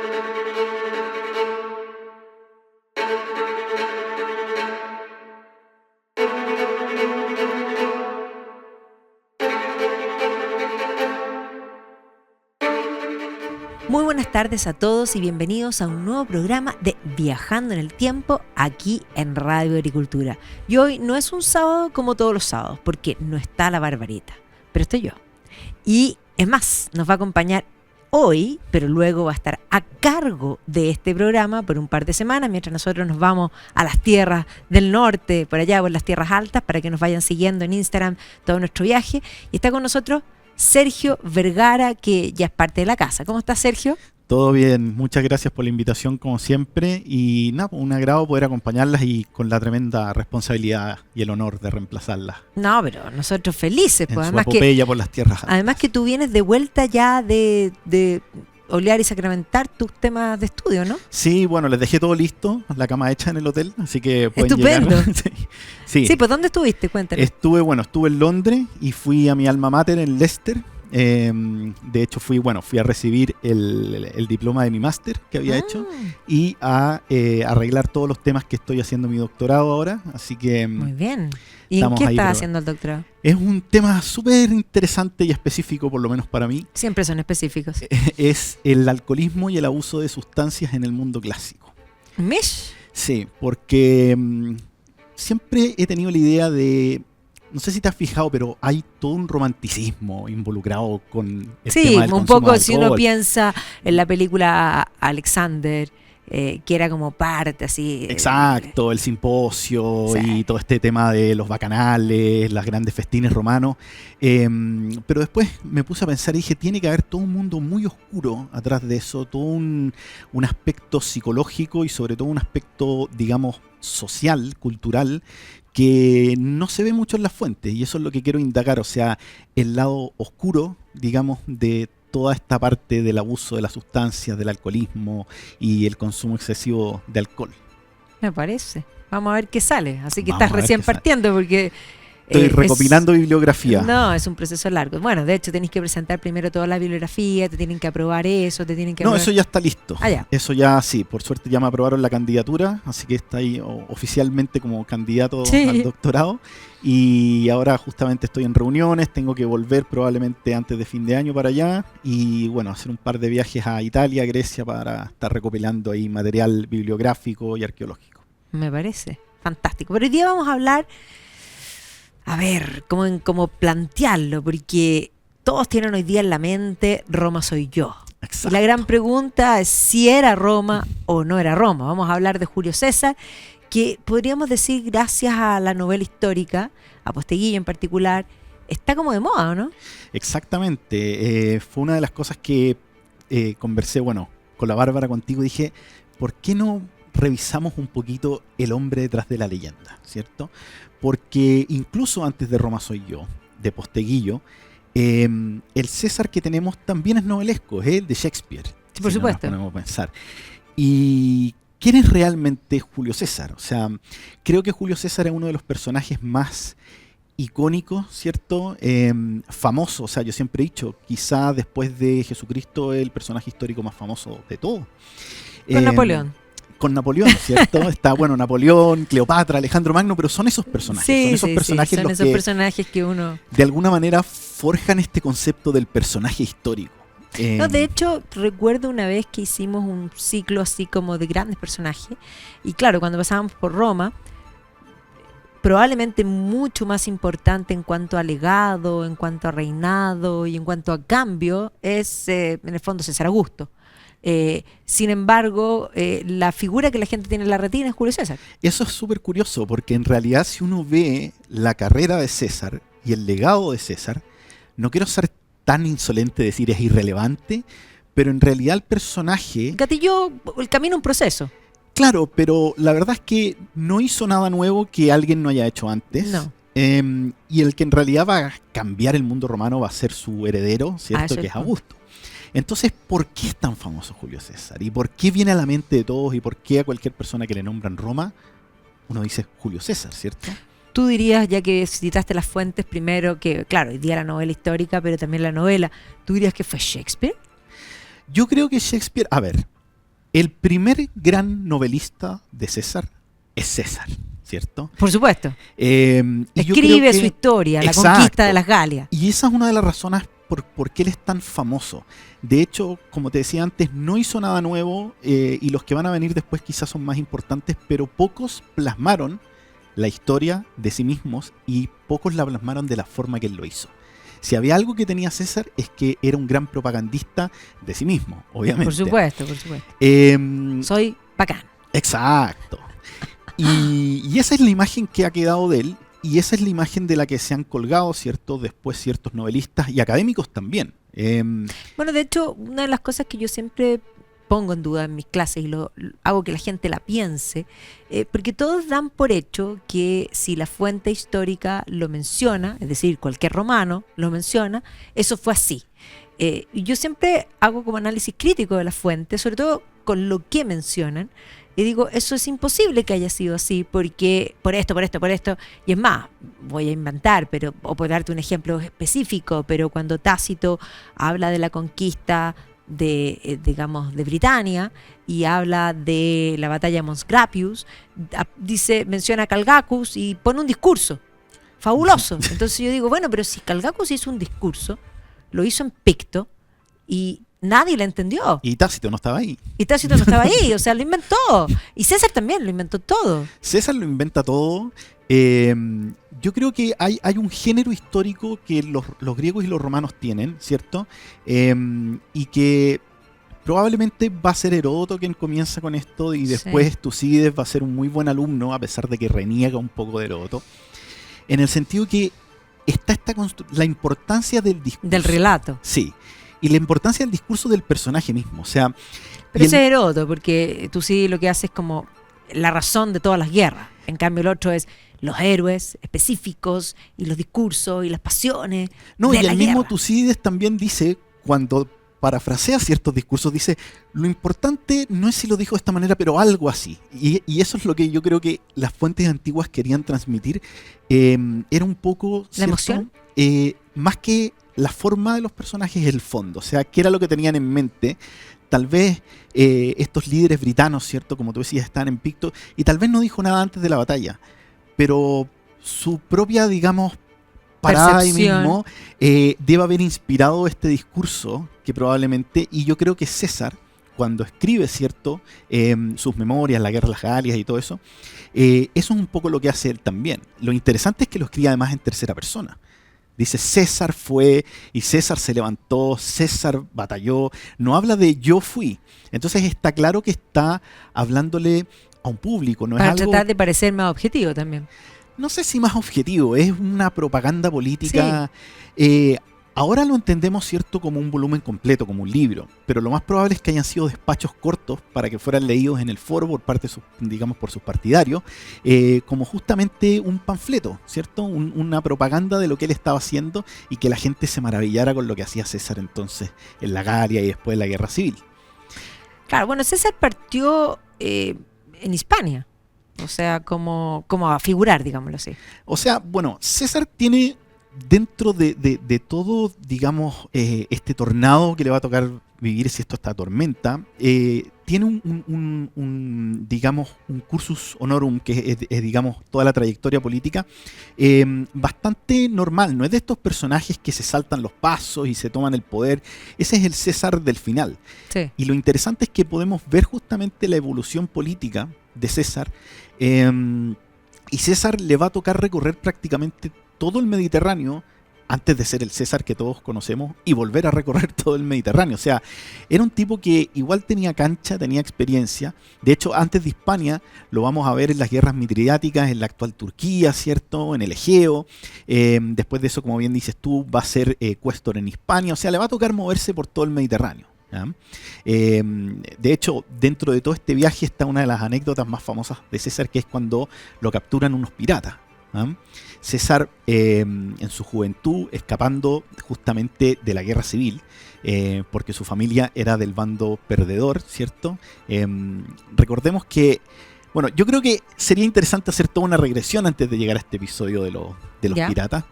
Muy buenas tardes a todos y bienvenidos a un nuevo programa de Viajando en el Tiempo aquí en Radio Agricultura. Y hoy no es un sábado como todos los sábados, porque no está la Barbarita, pero estoy yo. Y es más, nos va a acompañar hoy, pero luego va a estar a cargo de este programa por un par de semanas, mientras nosotros nos vamos a las tierras del norte, por allá, por las tierras altas, para que nos vayan siguiendo en Instagram todo nuestro viaje. Y está con nosotros Sergio Vergara, que ya es parte de la casa. ¿Cómo estás, Sergio? Todo bien, muchas gracias por la invitación como siempre y nada, un agrado poder acompañarlas y con la tremenda responsabilidad y el honor de reemplazarlas. No, pero nosotros felices. En Pues, su además epopeya por las tierras altas. Además que tú vienes de vuelta ya de olear y sacramentar tus temas de estudio, ¿no? Sí, bueno, les dejé todo listo, la cama hecha en el hotel, así que pueden Estupendo. llegar. Sí, Pues ¿dónde estuviste? Cuéntanos. estuve en Londres y fui a mi alma mater en Leicester. De hecho fui a recibir el diploma de mi máster que había hecho y a arreglar todos los temas que estoy haciendo mi doctorado ahora, así que muy bien. ¿Y en qué estás haciendo el doctorado? Es un tema súper interesante y específico, por lo menos para mí. Siempre son específicos. Es el alcoholismo y el abuso de sustancias en el mundo clásico. ¿Mish? Sí, porque siempre he tenido la idea de... No sé si te has fijado, pero hay todo un romanticismo involucrado con el tema del un consumo poco de si uno alcohol. piensa en la película Alexander, que era como parte así. Exacto, el simposio Sí. y todo este tema de los bacanales, las grandes festines romanos. Pero después me puse a pensar y dije, tiene que haber todo un mundo muy oscuro atrás de eso, todo un aspecto psicológico y sobre todo un aspecto, digamos, social, cultural, que no se ve mucho en las fuentes, y eso es lo que quiero indagar, o sea, el lado oscuro, digamos, de toda esta parte del abuso de las sustancias, del alcoholismo y el consumo excesivo de alcohol. Me parece. Vamos a ver qué sale. Así que Vamos estás a ver recién qué sale. partiendo porque... Estoy recopilando bibliografía. No, es un proceso largo. Bueno, de hecho tenés que presentar primero toda la bibliografía, te tienen que aprobar eso, te tienen que... No, eso ya está listo. Ah, ya. Eso ya, sí, por suerte ya me aprobaron la candidatura, así que está ahí oficialmente como candidato Sí. al doctorado. Y ahora justamente estoy en reuniones, tengo que volver probablemente antes de fin de año para allá y bueno, hacer un par de viajes a Italia, Grecia para estar recopilando ahí material bibliográfico y arqueológico. Me parece fantástico. Pero hoy día vamos a hablar, a ver, cómo plantearlo, porque todos tienen hoy día en la mente Roma soy yo. Exacto. Y la gran pregunta es si era Roma o no era Roma. Vamos a hablar de Julio César, que podríamos decir, gracias a la novela histórica, a Posteguillo en particular, está como de moda, ¿no? Exactamente. Fue una de las cosas que conversé, con la Bárbara, contigo, dije, ¿por qué no revisamos un poquito el hombre detrás de la leyenda? ¿Cierto? Porque incluso antes de Roma soy yo, de Posteguillo, el César que tenemos también es novelesco, es el de Shakespeare. Sí, por si supuesto. Nos ponemos a pensar. Y ¿quién es realmente Julio César? O sea, creo que Julio César es uno de los personajes más icónicos, ¿cierto? Famoso, o sea, yo siempre he dicho, quizá después de Jesucristo el personaje histórico más famoso de todo. Con Napoleón. Con Napoleón, ¿cierto? Está, Napoleón, Cleopatra, Alejandro Magno, pero son esos personajes. Son esos personajes son los esos que personajes que uno... de alguna manera forjan este concepto del personaje histórico. No, de hecho, recuerdo una vez que hicimos un ciclo así como de grandes personajes. Y claro, cuando pasábamos por Roma, probablemente mucho más importante en cuanto a legado, en cuanto a reinado y en cuanto a cambio, es en el fondo César Augusto. Sin embargo, la figura que la gente tiene en la retina es Julio César. Eso es súper curioso, porque en realidad si uno ve la carrera de César y el legado de César, no quiero ser tan insolente de decir es irrelevante, pero en realidad el personaje... Gatilló el camino un proceso. Claro, pero la verdad es que no hizo nada nuevo que alguien no haya hecho antes. No. Y el que en realidad va a cambiar el mundo romano va a ser su heredero, ¿cierto? Que es Augusto. Entonces, ¿por qué es tan famoso Julio César? ¿Y por qué viene a la mente de todos? ¿Y por qué a cualquier persona que le nombran Roma, uno dice Julio César, ¿cierto? Tú dirías, ya que citaste las fuentes primero, que claro, hoy día la novela histórica, pero también la novela, ¿tú dirías que fue Shakespeare? Yo creo que Shakespeare, a ver, El primer gran novelista de César es César, ¿cierto? Por supuesto. Y yo creo Escribe que- su historia, la Exacto. conquista de las Galias. Y esa es una de las razones por qué él es tan famoso. De hecho, como te decía antes, no hizo nada nuevo y los que van a venir después quizás son más importantes, pero pocos plasmaron la historia de sí mismos y pocos la plasmaron de la forma que él lo hizo. Si había algo que tenía César es que era un gran propagandista de sí mismo, obviamente. Por supuesto, por supuesto. Soy bacán. Exacto. Y esa es la imagen que ha quedado de él y esa es la imagen de la que se han colgado, ¿cierto? Después ciertos novelistas y académicos también. Bueno, de hecho, una de las cosas que yo siempre pongo en duda en mis clases y hago que la gente la piense, porque todos dan por hecho que si la fuente histórica lo menciona, es decir, cualquier romano lo menciona, eso fue así. Y yo siempre hago como análisis crítico de la fuente, sobre todo con lo que mencionan, y digo, eso es imposible que haya sido así, porque por esto, y es más, voy a inventar, o por darte un ejemplo específico, pero cuando Tácito habla de la conquista digamos, de Britania y habla de la batalla de Mons Graupius, menciona a Calgacus y pone un discurso fabuloso. Entonces yo digo, bueno, pero si Calgacus hizo un discurso, lo hizo en Picto y nadie lo entendió. Y Tácito no estaba ahí. Y Tácito no estaba ahí, o sea, lo inventó. Y César también lo inventó todo. César lo inventa todo. Yo creo que hay un género histórico que los griegos y los romanos tienen, ¿cierto? Y que probablemente va a ser Heródoto quien comienza con esto y después Sí. Tucídides va a ser un muy buen alumno, a pesar de que reniega un poco de Heródoto. En el sentido que está la importancia del discurso. Del relato. Sí. Y la importancia del discurso del personaje mismo. O sea, Pero y ese es Heródoto, porque tú sí lo que haces es como la razón de todas las guerras. En cambio, el otro es los héroes específicos y los discursos y las pasiones no, de y la el mismo guerra. Tucídides también dice, cuando parafrasea ciertos discursos, dice, lo importante no es si lo dijo de esta manera, pero algo así. Y eso es lo que yo creo que las fuentes antiguas querían transmitir. Era un poco, ¿La ¿cierto? emoción? Más que la forma de los personajes, el fondo. O sea, qué era lo que tenían en mente. Tal vez estos líderes britanos, ¿cierto? Como tú decías, están en Picto, y tal vez no dijo nada antes de la batalla, pero su propia, digamos, parada ahí Percepción. mismo debe haber inspirado este discurso, que probablemente, y yo creo que César, cuando escribe, ¿cierto? Sus memorias, la guerra de las Galias y todo eso, eso es un poco lo que hace él también. Lo interesante es que lo escribe además en tercera persona. Dice, César fue y César se levantó, César batalló. No habla de yo fui. Entonces está claro que está hablándole a un público. No Para es algo, tratar de parecer más objetivo también. no sé si más objetivo, es una propaganda política. Ahora lo entendemos, ¿cierto?, como un volumen completo, como un libro. Pero lo más probable es que hayan sido despachos cortos para que fueran leídos en el foro por parte de sus, digamos, por sus partidarios, como justamente un panfleto, ¿cierto? Una propaganda de lo que él estaba haciendo y que la gente se maravillara con lo que hacía César entonces en la Galia y después en la Guerra Civil. Claro, bueno, César partió en Hispania. O sea, como a figurar, digámoslo así. O sea, bueno, César tiene dentro de todo, digamos, este tornado que le va a tocar vivir si esto está tormenta, tiene digamos, un cursus honorum, que es, digamos, toda la trayectoria política, bastante normal. No es de estos personajes que se saltan los pasos y se toman el poder. Ese es el César del final. Sí. Y lo interesante es que podemos ver justamente la evolución política de César, y César le va a tocar recorrer prácticamente todo el Mediterráneo antes de ser el César que todos conocemos y volver a recorrer todo el Mediterráneo. O sea, era un tipo que igual tenía cancha, tenía experiencia. De hecho, antes de Hispania lo vamos a ver en las guerras mitridáticas, en la actual Turquía, ¿cierto? En el Egeo. Después de eso, como bien dices tú, va a ser cuéstor en Hispania. O sea, le va a tocar moverse por todo el Mediterráneo. De hecho, dentro de todo este viaje está una de las anécdotas más famosas de César, que es cuando lo capturan unos piratas. César, en su juventud, escapando justamente de la guerra civil, porque su familia era del bando perdedor, ¿cierto? Recordemos que, bueno, yo creo que sería interesante hacer toda una regresión antes de llegar a este episodio de los ¿Ya? piratas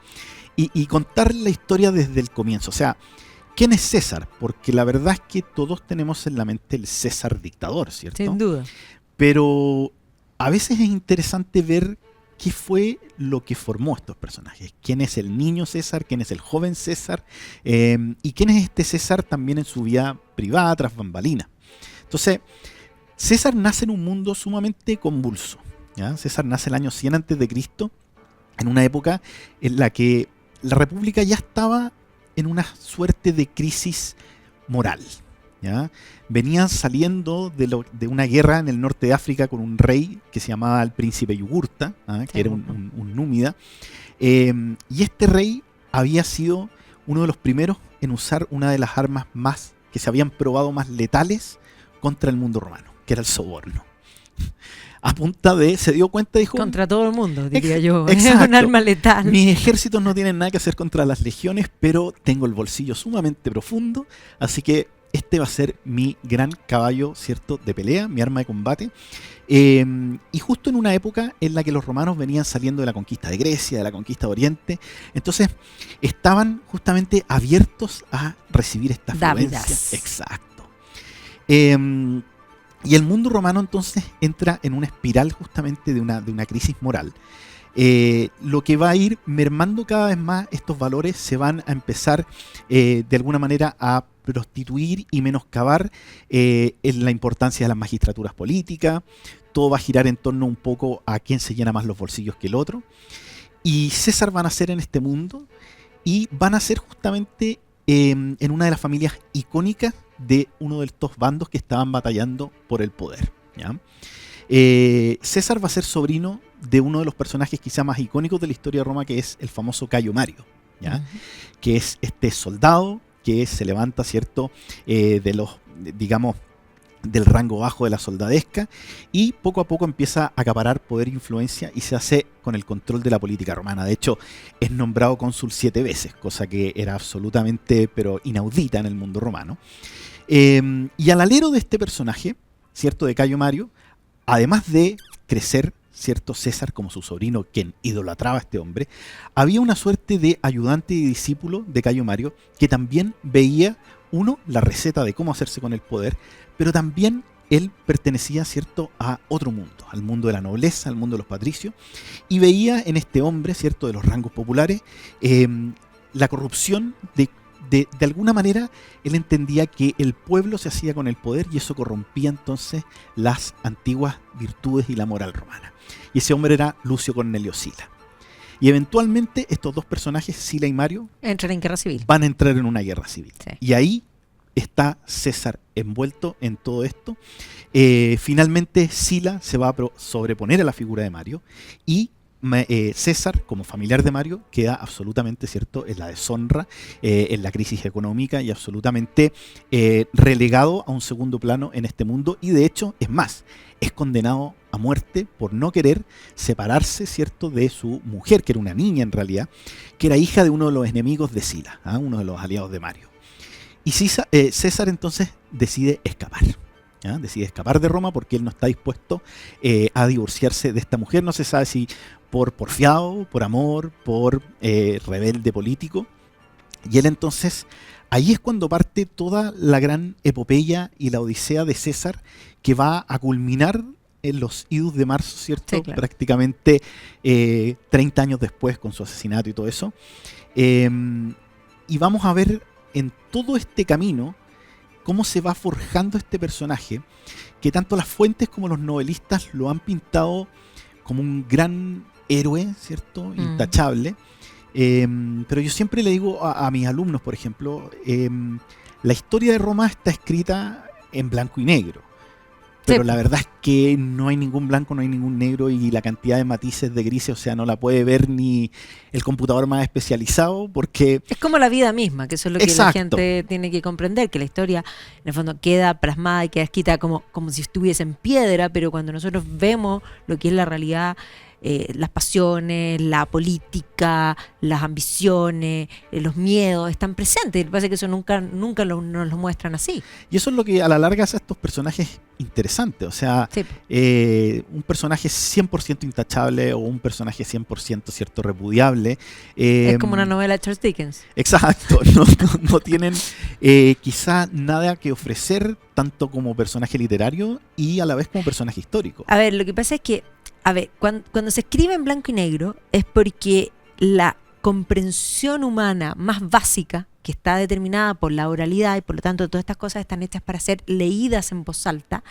y contar la historia desde el comienzo. O sea, ¿quién es César? Porque la verdad es que todos tenemos en la mente el César dictador, ¿cierto? Sin duda. Pero a veces es interesante ver qué fue lo que formó estos personajes. ¿Quién es el niño César? ¿Quién es el joven César? ¿Y quién es este César también en su vida privada, tras bambalinas? Entonces, César nace en un mundo sumamente convulso, ¿ya? César nace el año 100 a.C., en una época en la que la República ya estaba en una suerte de crisis moral, ¿ya? Venían saliendo de una guerra en el norte de África con un rey que se llamaba el príncipe Yugurta, ¿ah? Que era un númida. Y este rey había sido uno de los primeros en usar una de las armas más que se habían probado más letales contra el mundo romano, que era el soborno. A punta de, se dio cuenta, dijo... Contra todo el mundo, diría yo. Exacto. Es un arma letal. Mis ejércitos no tienen nada que hacer contra las legiones, pero tengo el bolsillo sumamente profundo, así que este va a ser mi gran caballo, ¿cierto?, de pelea, mi arma de combate. Y justo en una época en la que los romanos venían saliendo de la conquista de Grecia, de la conquista de Oriente, entonces estaban justamente abiertos a recibir esta afluencia. Exacto. Y el mundo romano entonces entra en una espiral justamente de una crisis moral. Lo que va a ir mermando cada vez más estos valores, se van a empezar de alguna manera a prostituir y menoscabar en la importancia de las magistraturas políticas. Todo va a girar en torno un poco a quién se llena más los bolsillos que el otro. Y César va a nacer en este mundo y van a ser justamente en una de las familias icónicas de uno de estos bandos que estaban batallando por el poder, ¿ya? César va a ser sobrino de uno de los personajes quizá más icónicos de la historia de Roma, que es el famoso Cayo Mario, ¿ya? Uh-huh. Que es este soldado que se levanta, ¿cierto?, de los, digamos, del rango bajo de la soldadesca, y poco a poco empieza a acaparar poder e influencia y se hace con el control de la política romana. De hecho, es nombrado cónsul 7 veces, cosa que era absolutamente, pero inaudita en el mundo romano. Y al alero de este personaje, ¿cierto?, de Cayo Mario, además de crecer, ¿cierto?, César como su sobrino, quien idolatraba a este hombre, había una suerte de ayudante y discípulo de Cayo Mario que también veía, uno, la receta de cómo hacerse con el poder, pero también él pertenecía, ¿cierto?, a otro mundo, al mundo de la nobleza, al mundo de los patricios, y veía en este hombre, ¿cierto?, de los rangos populares, la corrupción de alguna manera. Él entendía que el pueblo se hacía con el poder y eso corrompía entonces las antiguas virtudes y la moral romana. Y ese hombre era Lucio Cornelio Sila. Y eventualmente estos dos personajes, Sila y Mario, entran en guerra civil. Van a entrar en una guerra civil. Sí. Y ahí está César envuelto en todo esto. Finalmente Sila se va a sobreponer a la figura de Mario y César, como familiar de Mario, queda absolutamente, ¿cierto?, en la deshonra, en la crisis económica y absolutamente relegado a un segundo plano en este mundo. Y de hecho, es más, es condenado a muerte por no querer separarse, ¿cierto?, de su mujer, que era una niña en realidad, que era hija de uno de los enemigos de Sila, uno de los aliados de Mario. Y César entonces decide escapar. ¿Ya? Decide escapar de Roma porque él no está dispuesto a divorciarse de esta mujer. No se sabe si por porfiado, por amor, por rebelde político. Y él entonces, ahí es cuando parte toda la gran epopeya y la odisea de César, que va a culminar en los idus de marzo, ¿cierto? Sí, claro. Prácticamente 30 años después, con su asesinato y todo eso. Y vamos a ver en todo este camino cómo se va forjando este personaje, que tanto las fuentes como los novelistas lo han pintado como un gran héroe, ¿cierto?, intachable. Pero yo siempre le digo a mis alumnos, por ejemplo, la historia de Roma está escrita en blanco y negro. Pero sí, la verdad es que no hay ningún blanco, no hay ningún negro, y la cantidad de matices de grises, o sea, no la puede ver ni el computador más especializado, porque... Es como la vida misma, que eso es lo que la gente tiene que comprender, que la historia en el fondo queda plasmada y queda escrita como si estuviese en piedra, pero cuando nosotros vemos lo que es la realidad, las pasiones, la política, las ambiciones, los miedos están presentes. Lo que pasa es que eso nunca nos lo muestran así. Y eso es lo que a la larga hace a estos personajes interesantes. O sea, Sí. un personaje 100% intachable o un personaje 100% cierto repudiable. Es como una novela de Charles Dickens. Exacto, no tienen quizá nada que ofrecer tanto como personaje literario y a la vez como personaje histórico. A ver, lo que pasa es que, cuando se escribe en blanco y negro es porque la comprensión humana más básica, que está determinada por la oralidad y por lo tanto todas estas cosas están hechas para ser leídas en voz alta,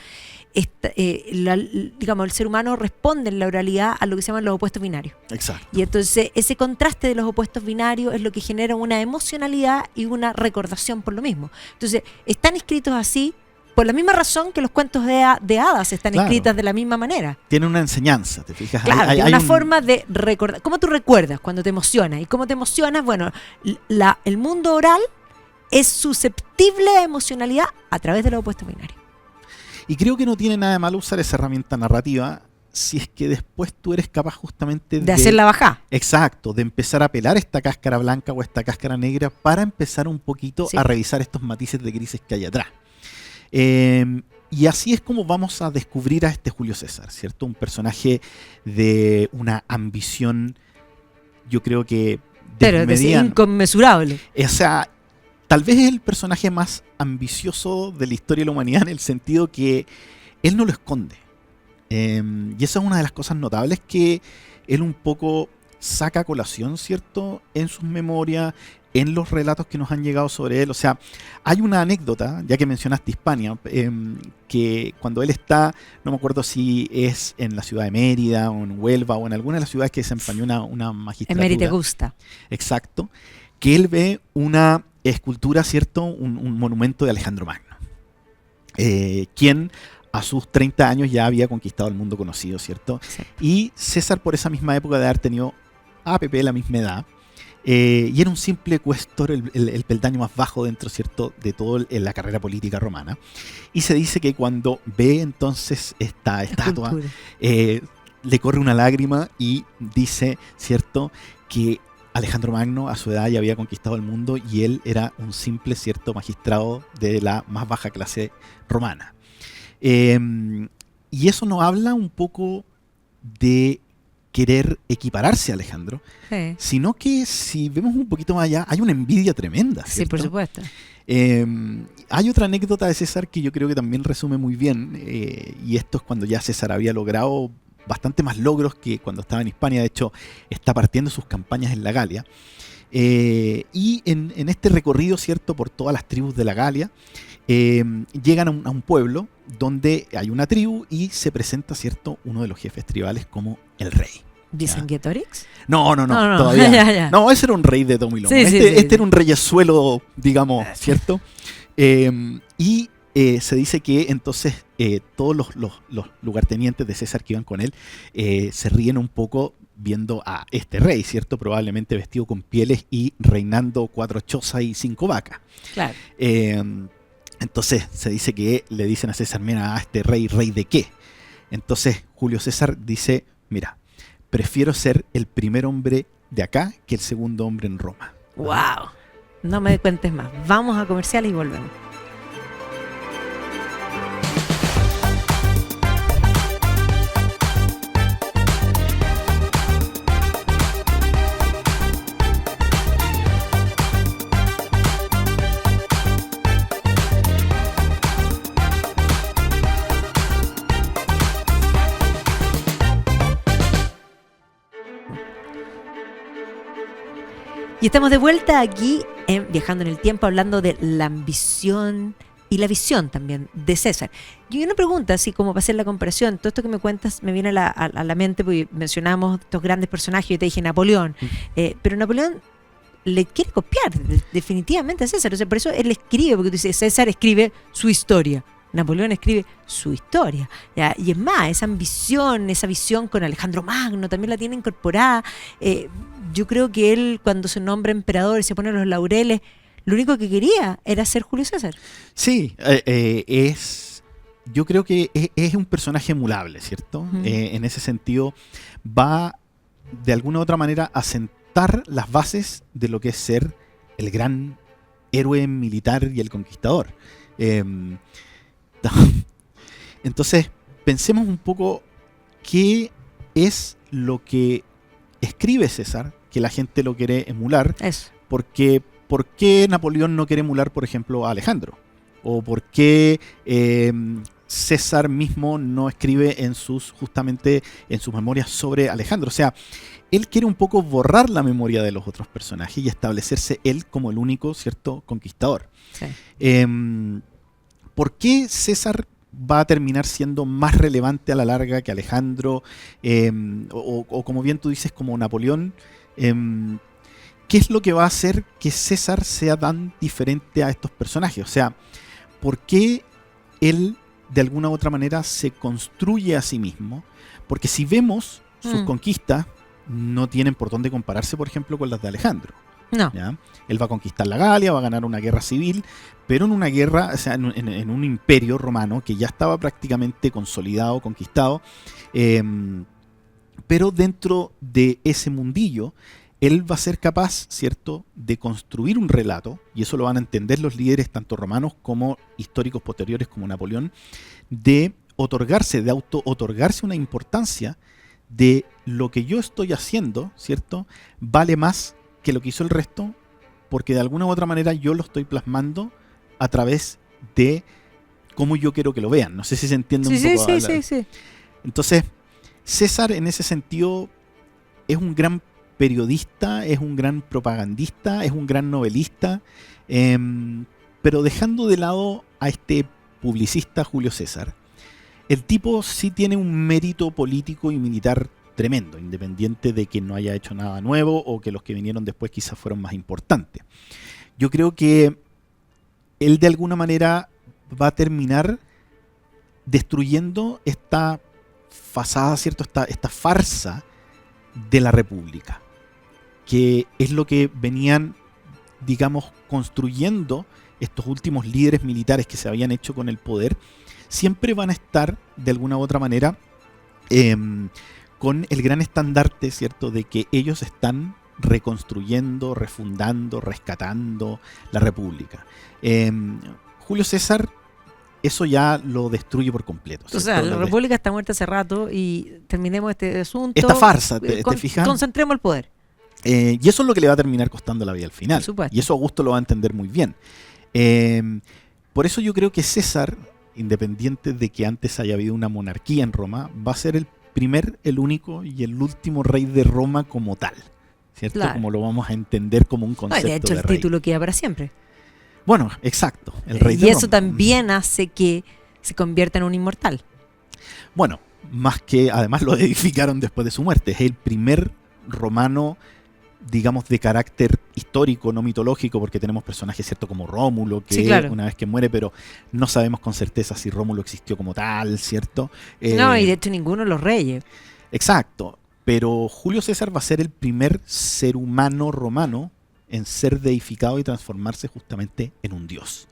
digamos, el ser humano responde en la oralidad a lo que se llaman los opuestos binarios. Exacto. Y entonces ese contraste de los opuestos binarios es lo que genera una emocionalidad y una recordación por lo mismo. Entonces, están escritos así por la misma razón que los cuentos de hadas están Claro. escritas de la misma manera. Tiene una enseñanza, ¿te fijas? Claro, Hay una un- forma de recordar. ¿Cómo tú recuerdas cuando te emocionas? ¿Y cómo te emocionas? Bueno, el mundo oral es susceptible a emocionalidad a través de los opuestos binarios. Y creo que no tiene nada de malo usar esa herramienta narrativa si es que después tú eres capaz justamente De hacerla bajar. Exacto, de empezar a pelar esta cáscara blanca o esta cáscara negra para empezar un poquito Sí. a revisar estos matices de grises que hay atrás. Y así es como vamos a descubrir a este Julio César, ¿cierto? Un personaje de una ambición, yo creo que Pero es desmedida. inconmensurable. O sea, tal vez es el personaje más ambicioso de la historia de la humanidad en el sentido que él no lo esconde. Y esa es una de las cosas notables que él un poco saca a colación, ¿cierto? En sus memorias, en los relatos que nos han llegado sobre él. O sea, hay una anécdota, ya que mencionaste Hispania, que cuando él está, no me acuerdo si es en la ciudad de Mérida o en Huelva o en alguna de las ciudades que desempeñó una En magistratura. Mérida gusta. Exacto. Que él ve una escultura, ¿cierto? Un monumento de Alejandro Magno. Quien a sus 30 años ya había conquistado el mundo conocido, ¿cierto? Exacto. Y César, por esa misma época de haber tenido a Pepe la misma edad, y era un simple cuestor, el peldaño más bajo dentro, ¿cierto?, de toda la carrera política romana. Y se dice que cuando ve entonces esta estatua, Escultura. le corre una lágrima y dice, ¿cierto?, que Alejandro Magno a su edad ya había conquistado el mundo y él era un simple, ¿cierto?, magistrado de la más baja clase romana. Y eso nos habla un poco de querer equipararse a Alejandro, Sí. sino que si vemos un poquito más allá, hay una envidia tremenda, Sí, ¿cierto? por supuesto. Hay otra anécdota de César que yo creo que también resume muy bien, y esto es cuando ya César había logrado bastante más logros que cuando estaba en Hispania. De hecho, está partiendo sus campañas en la Galia. Y en este recorrido, ¿cierto?, por todas las tribus de la Galia, llegan a un pueblo donde hay una tribu y se presenta, ¿cierto?, uno de los jefes tribales como el rey. ¿Vicengetorix? No, No, todavía. ya, ya. No, ese era un rey de Tomo y Lomo. Sí, sí, este sí. era un reyesuelo, digamos, ¿cierto? Se dice que entonces todos los lugartenientes de César que iban con él se ríen un poco viendo a este rey, ¿cierto? Probablemente vestido con pieles y reinando 4 chozas y 5 vacas. Claro. Entonces se dice que le dicen a César, mira, a este rey, ¿rey de qué? Entonces Julio César dice, mira, prefiero ser el primer hombre de acá que el segundo hombre en Roma. ¡Wow! No me cuentes más. Vamos a comerciales y volvemos. Y estamos de vuelta aquí en Viajando en el Tiempo, hablando de la ambición y la visión también de César. Y una pregunta, así como para hacer la comparación, todo esto que me cuentas me viene a la mente, porque mencionamos estos grandes personajes, yo te dije Napoleón, pero Napoleón le quiere copiar definitivamente a César, o sea, por eso él escribe, porque tú dices, César escribe su historia. Napoleón escribe su historia, ¿ya? Y es más, esa ambición, esa visión con Alejandro Magno también la tiene incorporada. Yo creo que él, cuando se nombra emperador y se pone los laureles, lo único que quería era ser Julio César. Sí, es yo creo que es un personaje emulable, ¿cierto? En ese sentido, va de alguna u otra manera a sentar las bases de lo que es ser el gran héroe militar y el conquistador. Entonces, pensemos un poco qué es lo que escribe César, que la gente lo quiere emular. Eso. Porque, ¿por qué Napoleón no quiere emular, por ejemplo, a Alejandro? ¿O por qué César mismo no escribe justamente en sus memorias sobre Alejandro? O sea, él quiere un poco borrar la memoria de los otros personajes y establecerse él como el único, ¿cierto?, conquistador. Sí. ¿Por qué César va a terminar siendo más relevante a la larga que Alejandro? O como bien tú dices, como Napoleón. ¿Qué es lo que va a hacer que César sea tan diferente a estos personajes? O sea, ¿por qué él de alguna u otra manera se construye a sí mismo? Porque si vemos sus conquistas, no tienen por dónde compararse, por ejemplo, con las de Alejandro. No. ¿Ya? Él va a conquistar la Galia, va a ganar una guerra civil, pero en una guerra, o sea, en un imperio romano que ya estaba prácticamente consolidado, conquistado, pero dentro de ese mundillo, él va a ser capaz, ¿cierto?, de construir un relato, y eso lo van a entender los líderes tanto romanos como históricos posteriores como Napoleón, de auto-otorgarse una importancia de lo que yo estoy haciendo, ¿cierto?, vale más que lo que hizo el resto, porque de alguna u otra manera yo lo estoy plasmando a través de cómo yo quiero que lo vean. No sé si se entiende un poco. Sí. Entonces, César en ese sentido es un gran periodista, es un gran propagandista, es un gran novelista, pero dejando de lado a este publicista Julio César, el tipo sí tiene un mérito político y militar tremendo, independiente de que no haya hecho nada nuevo o que los que vinieron después quizás fueron más importantes. Yo creo que él de alguna manera va a terminar destruyendo esta fasada, ¿cierto? Esta farsa de la República, que es lo que venían, digamos, construyendo estos últimos líderes militares que se habían hecho con el poder. Siempre van a estar, de alguna u otra manera, con el gran estandarte, ¿cierto?, de que ellos están reconstruyendo, refundando, rescatando la República. Julio César eso ya lo destruye por completo, ¿cierto? O sea, la República está muerta hace rato y terminemos este asunto. Esta farsa, ¿te fijas? Concentremos el poder. Y eso es lo que le va a terminar costando la vida al final. Y eso Augusto lo va a entender muy bien. Por eso yo creo que César, independiente de que antes haya habido una monarquía en Roma, va a ser el primer, el único y el último rey de Roma como tal, ¿cierto? Claro. Como lo vamos a entender como un concepto de hecho, el rey. título queda para siempre. Bueno, exacto, el rey de Roma. Y eso Roma también hace que se convierta en un inmortal. Bueno, más que además lo edificaron después de su muerte. Es el primer romano, digamos, de carácter histórico, no mitológico, porque tenemos personajes, ¿cierto?, como Rómulo, que claro, una vez que muere, pero no sabemos con certeza si Rómulo existió como tal, ¿cierto? No, y de hecho ninguno de los reyes. Exacto, pero Julio César va a ser el primer ser humano romano en ser deificado y transformarse justamente en un dios.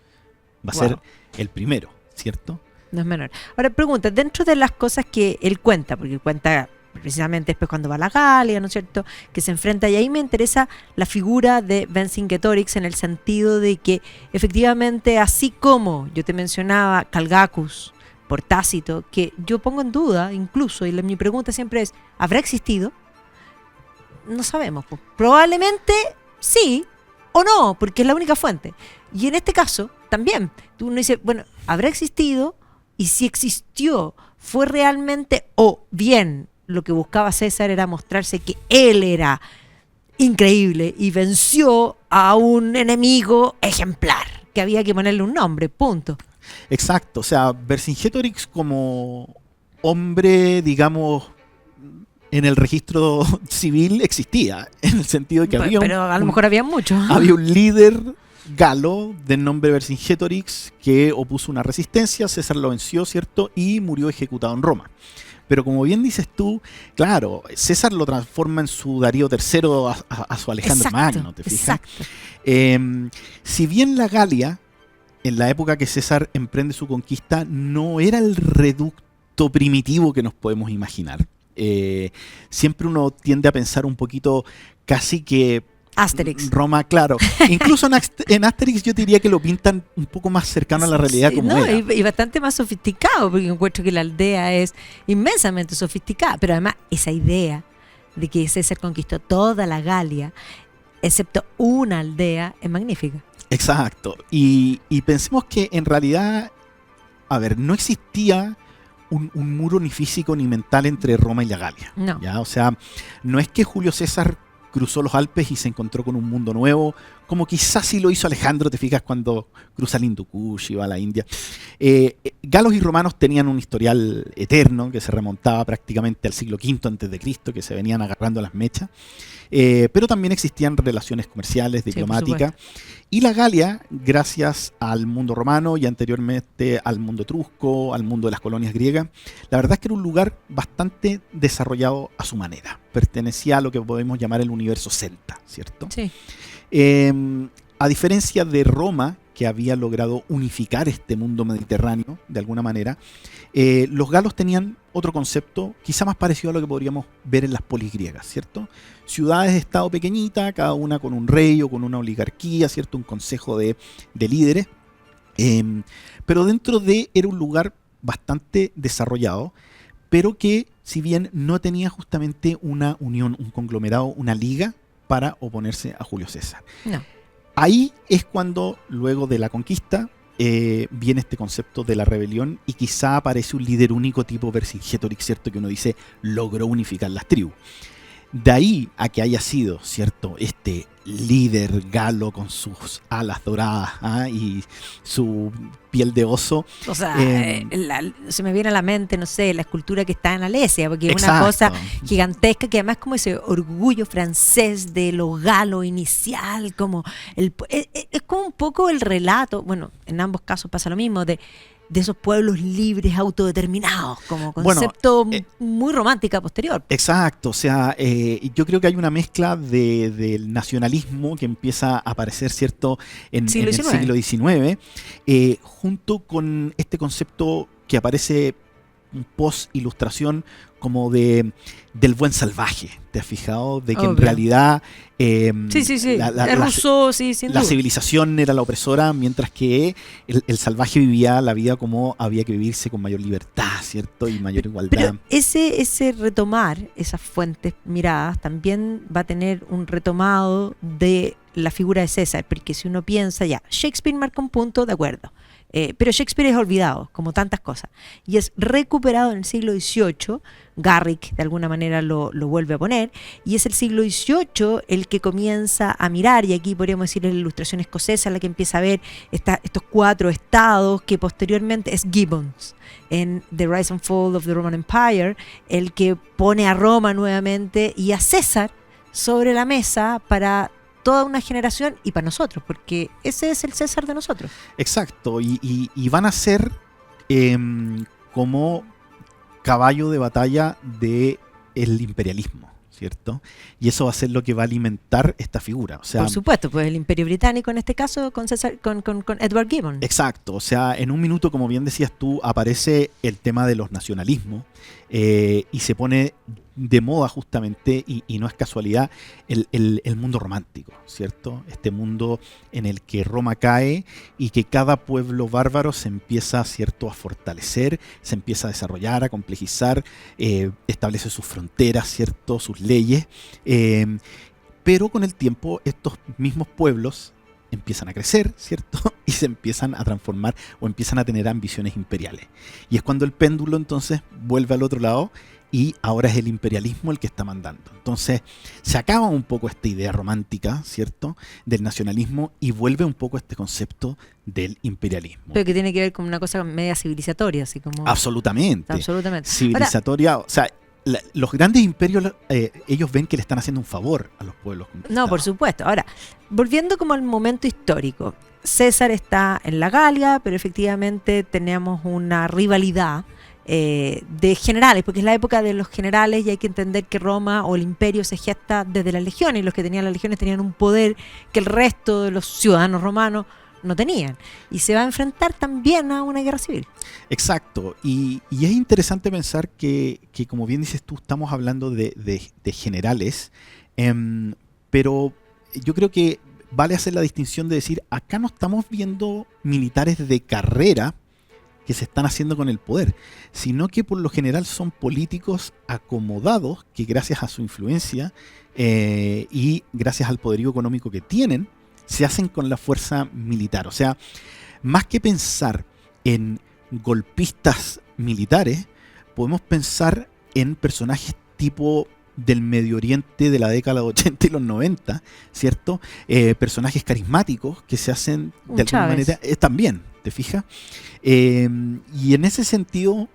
Va a ser el primero, ¿cierto? No es menor. Ahora, pregunta, dentro de las cosas que él cuenta, porque él cuenta precisamente después cuando va a la Galia, ¿no es cierto?, que se enfrenta, y ahí me interesa la figura de Vercingetorix en el sentido de que efectivamente, así como yo te mencionaba Calgacus por Tácito, que yo pongo en duda incluso, y mi pregunta siempre es, ¿habrá existido? No sabemos, pues. Probablemente sí o no, porque es la única fuente. Y en este caso también, uno dice, bueno, ¿habrá existido? Y si existió, ¿fue realmente o bien lo que buscaba César era mostrarse que él era increíble y venció a un enemigo ejemplar, que había que ponerle un nombre, punto? Exacto, o sea, Vercingetorix como hombre, digamos, en el registro civil existía, en el sentido de que había pero a lo mejor había muchos. Había un líder galo del nombre Vercingetorix que opuso una resistencia, César lo venció, ¿cierto?, y murió ejecutado en Roma. Pero como bien dices tú, claro, César lo transforma en su Darío III a su Alejandro Magno, ¿te fijas? Exacto. Si bien la Galia en la época que César emprende su conquista, no era el reducto primitivo que nos podemos imaginar. Siempre uno tiende a pensar un poquito casi que Asterix. Roma, claro. Incluso en Asterix yo diría que lo pintan un poco más cercano a la realidad, como no, era. y bastante más sofisticado, porque encuentro que la aldea es inmensamente sofisticada, pero además esa idea de que César conquistó toda la Galia, excepto una aldea, es magnífica. Exacto. Y pensemos que en realidad, a ver, no existía un muro ni físico ni mental entre Roma y la Galia. No. ¿Ya? O sea, no es que Julio César cruzó los Alpes y se encontró con un mundo nuevo, como quizás sí lo hizo Alejandro, te fijas, cuando cruza el Hindu Kush y va a la India. Galos y romanos tenían un historial eterno que se remontaba prácticamente al siglo V a.C., que se venían agarrando las mechas. Pero también existían relaciones comerciales, diplomáticas. Y la Galia, gracias al mundo romano y anteriormente al mundo etrusco, al mundo de las colonias griegas, la verdad es que era un lugar bastante desarrollado a su manera. Pertenecía a lo que podemos llamar el universo celta, ¿cierto? Sí. A diferencia de Roma, que había logrado unificar este mundo mediterráneo de alguna manera, los galos tenían otro concepto quizá más parecido a lo que podríamos ver en las polis griegas, ¿cierto? Ciudades de estado pequeñitas, cada una con un rey o con una oligarquía, ¿cierto? Un consejo de líderes, pero dentro de era un lugar bastante desarrollado, pero que si bien no tenía justamente una unión, un conglomerado, una liga para oponerse a Julio César. No. Ahí es cuando, luego de la conquista, viene este concepto de la rebelión y quizá aparece un líder único tipo Vercingetorix, ¿cierto? Que uno dice, logró unificar las tribus. De ahí a que haya sido, ¿cierto? Este líder galo con sus alas doradas y su piel de oso. O sea, se me viene a la mente, no sé, la escultura que está en Alesia, porque es una Exacto. cosa gigantesca, que además como ese orgullo francés de lo galo inicial, como es como un poco el relato, bueno, en ambos casos pasa lo mismo, de esos pueblos libres, autodeterminados, como concepto muy romántica posterior. Exacto, o sea, yo creo que hay una mezcla del nacionalismo que empieza a aparecer, ¿cierto?, en el siglo XIX, junto con este concepto que aparece post-ilustración como del buen salvaje. ¿Te has fijado? De que en realidad la civilización era la opresora, mientras que el salvaje vivía la vida como había que vivirse, con mayor libertad, ¿cierto? Y mayor igualdad. Pero ese retomar esas fuentes miradas también va a tener un retomado de la figura de César, porque si uno piensa, ya, Shakespeare marca un punto, de acuerdo. Pero Shakespeare es olvidado, como tantas cosas, y es recuperado en el siglo XVIII. Garrick de alguna manera lo vuelve a poner, y es el siglo XVIII el que comienza a mirar, y aquí podríamos decir la ilustración escocesa la que empieza a ver estos 4 estados, que posteriormente es Gibbons en The Rise and Fall of the Roman Empire, el que pone a Roma nuevamente y a César sobre la mesa para toda una generación y para nosotros, porque ese es el César de nosotros. Exacto, y van a ser como caballo de batalla del imperialismo, ¿cierto? Y eso va a ser lo que va a alimentar esta figura. O sea, por supuesto, pues el Imperio Británico en este caso con Edward Gibbon. Exacto, o sea, en un minuto, como bien decías tú, aparece el tema de los nacionalismos y se pone de moda justamente, y no es casualidad, el mundo romántico, ¿cierto? Este mundo en el que Roma cae y que cada pueblo bárbaro se empieza, ¿cierto?, a fortalecer, se empieza a desarrollar, a complejizar, establece sus fronteras, ¿cierto?, sus leyes, pero con el tiempo estos mismos pueblos empiezan a crecer, ¿cierto? Y se empiezan a transformar o empiezan a tener ambiciones imperiales. Y es cuando el péndulo entonces vuelve al otro lado y ahora es el imperialismo el que está mandando. Entonces se acaba un poco esta idea romántica, ¿cierto?, del nacionalismo, y vuelve un poco este concepto del imperialismo. Pero que tiene que ver con una cosa media civilizatoria, así como... Absolutamente. Absolutamente. Civilizatoria, ahora, o sea, los grandes imperios, ellos ven que le están haciendo un favor a los pueblos conquistados. No, por supuesto. Ahora, volviendo como al momento histórico, César está en la Galia, pero efectivamente tenemos una rivalidad de generales, porque es la época de los generales y hay que entender que Roma o el imperio se gesta desde las legiones, y los que tenían las legiones tenían un poder que el resto de los ciudadanos romanos no tenían. Y se va a enfrentar también a una guerra civil. Exacto. Y es interesante pensar que, como bien dices tú, estamos hablando de generales, pero yo creo que vale hacer la distinción de decir, acá no estamos viendo militares de carrera que se están haciendo con el poder, sino que por lo general son políticos acomodados que gracias a su influencia y gracias al poderío económico que tienen, se hacen con la fuerza militar. O sea, más que pensar en golpistas militares, podemos pensar en personajes tipo del Medio Oriente de la década de 80 y los 90, ¿cierto? Personajes carismáticos que se hacen de alguna manera también, ¿te fijas? Y en ese sentido,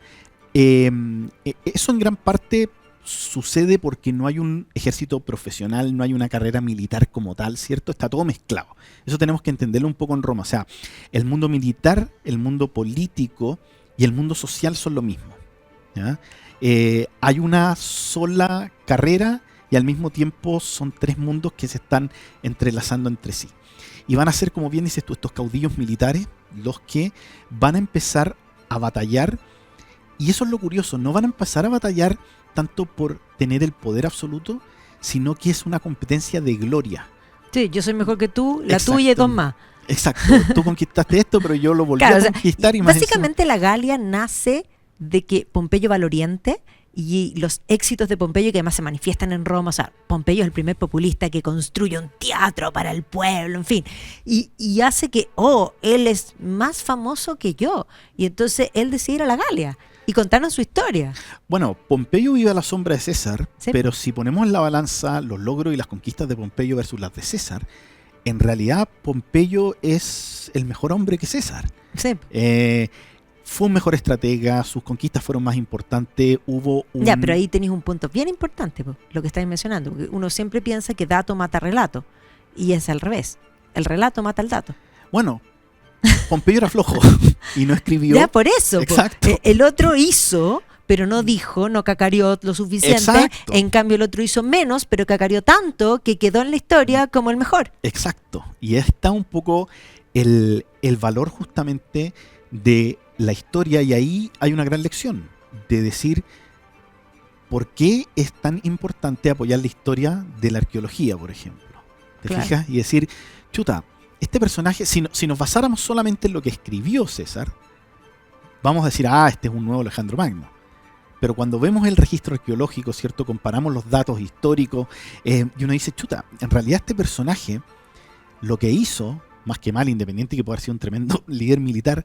eso en gran parte sucede porque no hay un ejército profesional, no hay una carrera militar como tal, ¿cierto? Está todo mezclado. Eso tenemos que entenderlo un poco en Roma. O sea, el mundo militar, el mundo político y el mundo social son lo mismo, ¿ya? Hay una sola carrera y al mismo tiempo son tres mundos que se están entrelazando entre sí. Y van a ser, como bien dices tú, estos caudillos militares los que van a empezar a batallar. Y eso es lo curioso, no van a empezar a batallar tanto por tener el poder absoluto, sino que es una competencia de gloria. Sí, yo soy mejor que tú, la tuya y dos más. Exacto, tú conquistaste esto, pero yo lo volví a conquistar. Y más básicamente la Galia nace de que Pompeyo va al oriente y los éxitos de Pompeyo que además se manifiestan en Roma. O sea, Pompeyo es el primer populista que construye un teatro para el pueblo, en fin, y hace que, él es más famoso que yo, y entonces él decide ir a la Galia y contarnos su historia. Bueno, Pompeyo vive a la sombra de César, sí, pero si ponemos en la balanza los logros y las conquistas de Pompeyo versus las de César, en realidad Pompeyo es el mejor hombre que César. Sí. Fue un mejor estratega, sus conquistas fueron más importantes, Ya, pero ahí tenéis un punto bien importante, lo que estáis mencionando, porque uno siempre piensa que dato mata relato, y es al revés, el relato mata al dato. Bueno, Pompeyo era flojo y no escribió. Ya, por eso. Exacto. El otro hizo, pero no dijo, no cacareó lo suficiente. Exacto. En cambio el otro hizo menos, pero cacareó tanto que quedó en la historia como el mejor. Exacto. Y está un poco el valor justamente de la historia, y ahí hay una gran lección de decir por qué es tan importante apoyar la historia de la arqueología, por ejemplo. ¿Te fijas? Y decir, chuta, este personaje, si nos basáramos solamente en lo que escribió César, vamos a decir, este es un nuevo Alejandro Magno. Pero cuando vemos el registro arqueológico, ¿cierto? Comparamos los datos históricos, y uno dice, chuta, en realidad este personaje, lo que hizo, más que mal, independiente que pueda haber sido un tremendo líder militar,